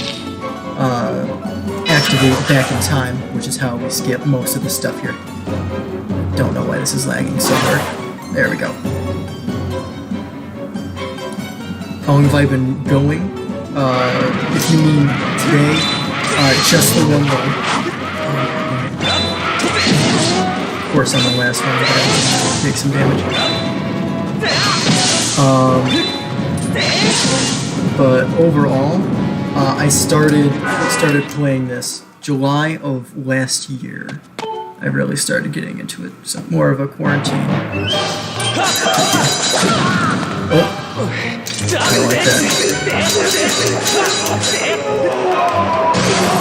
activate back in time, which is how we skip most of the stuff here. Don't know why this is lagging so hard. There we go. How long have I been going? If you mean today, just the one day. Of course, on the last one, but I take some damage. But overall, I started playing this July of last year. I really started getting into it. So more of a quarantine. Oh, I don't like that.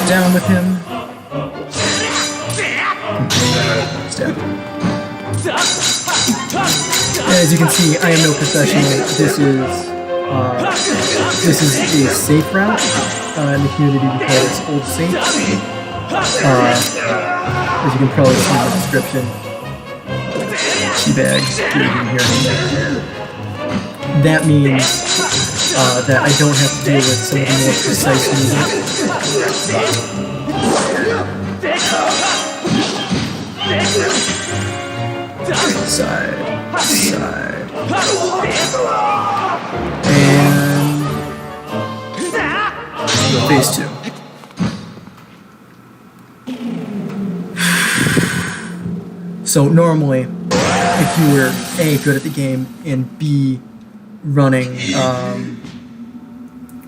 Down with him. Stab. As you can see, I am no professional. This is a safe route. In the community, we call this Old Safe. As you can probably see in the description. Teabag, here. That means that I don't have to deal with some of the more precise movement. Side. And phase 2. So normally, if you were A, good at the game, and B, running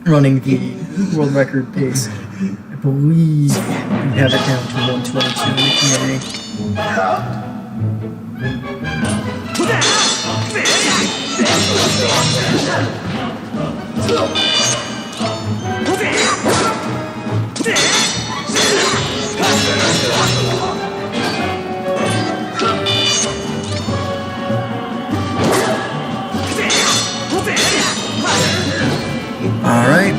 the world record pace, I believe you have it down to 122 in the community. Alright.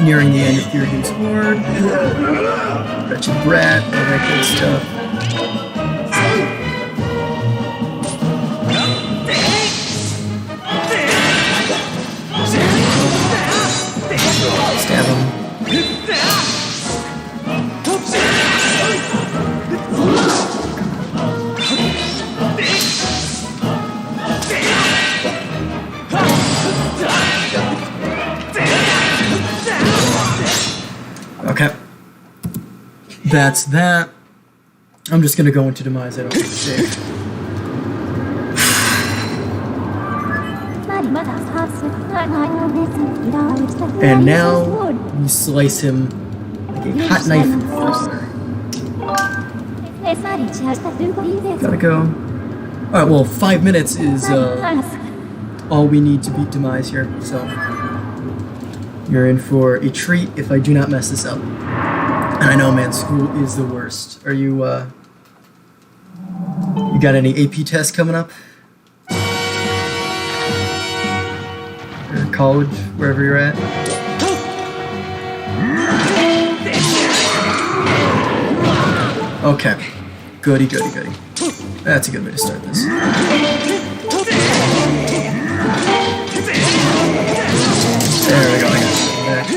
Nearing the end of Theurgen's Horde. Wretched Brat, all that good stuff. Stab him. Okay. That's that. I'm just gonna go into Demise. I don't think it's safe. And now we slice him like a hot knife through. Gotta go. Alright, well, 5 minutes is all we need to beat Demise here, so you're in for a treat if I do not mess this up. And I know, man, school is the worst. Are you, you got any AP tests coming up? Or college, wherever you're at? Okay. Goody. That's a good way to start this. There we go, I got it back.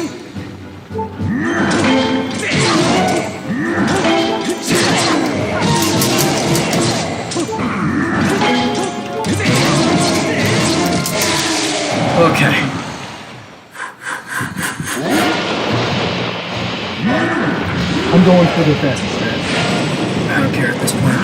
Okay. I'm going for the fastest strat. I don't care at this point.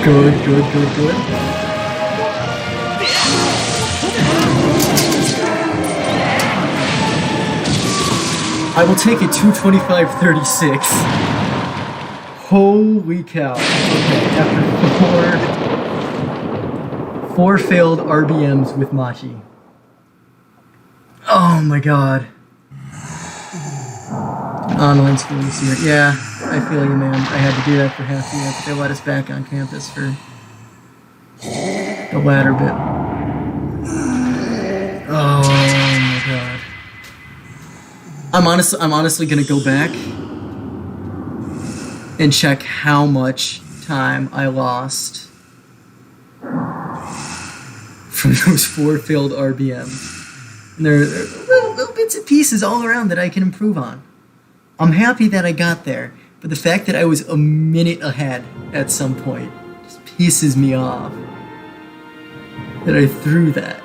Good. I will take a 225.36. Holy cow. Okay, after four failed RBMs with Machi. Oh my god. Online school this year. Yeah, I feel you, man. I had to do that for half the year, but they let us back on campus for the latter bit. Oh my god. I'm honestly gonna go back and check how much time I lost from those 4 failed RBMs. And there are little bits and pieces all around that I can improve on. I'm happy that I got there, but the fact that I was a minute ahead at some point just pisses me off. That I threw that.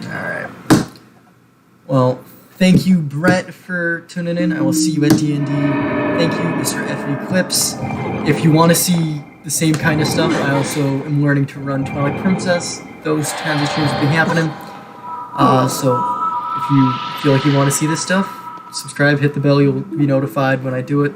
Alright. Well, thank you, Brett, for tuning in. I will see you at D&D. Thank you, Mr. F. Eclipse. If you want to see the same kind of stuff, I also am learning to run Twilight Princess. Those kinds of streams will be happening. So if you feel like you want to see this stuff, subscribe, hit the bell, you'll be notified when I do it.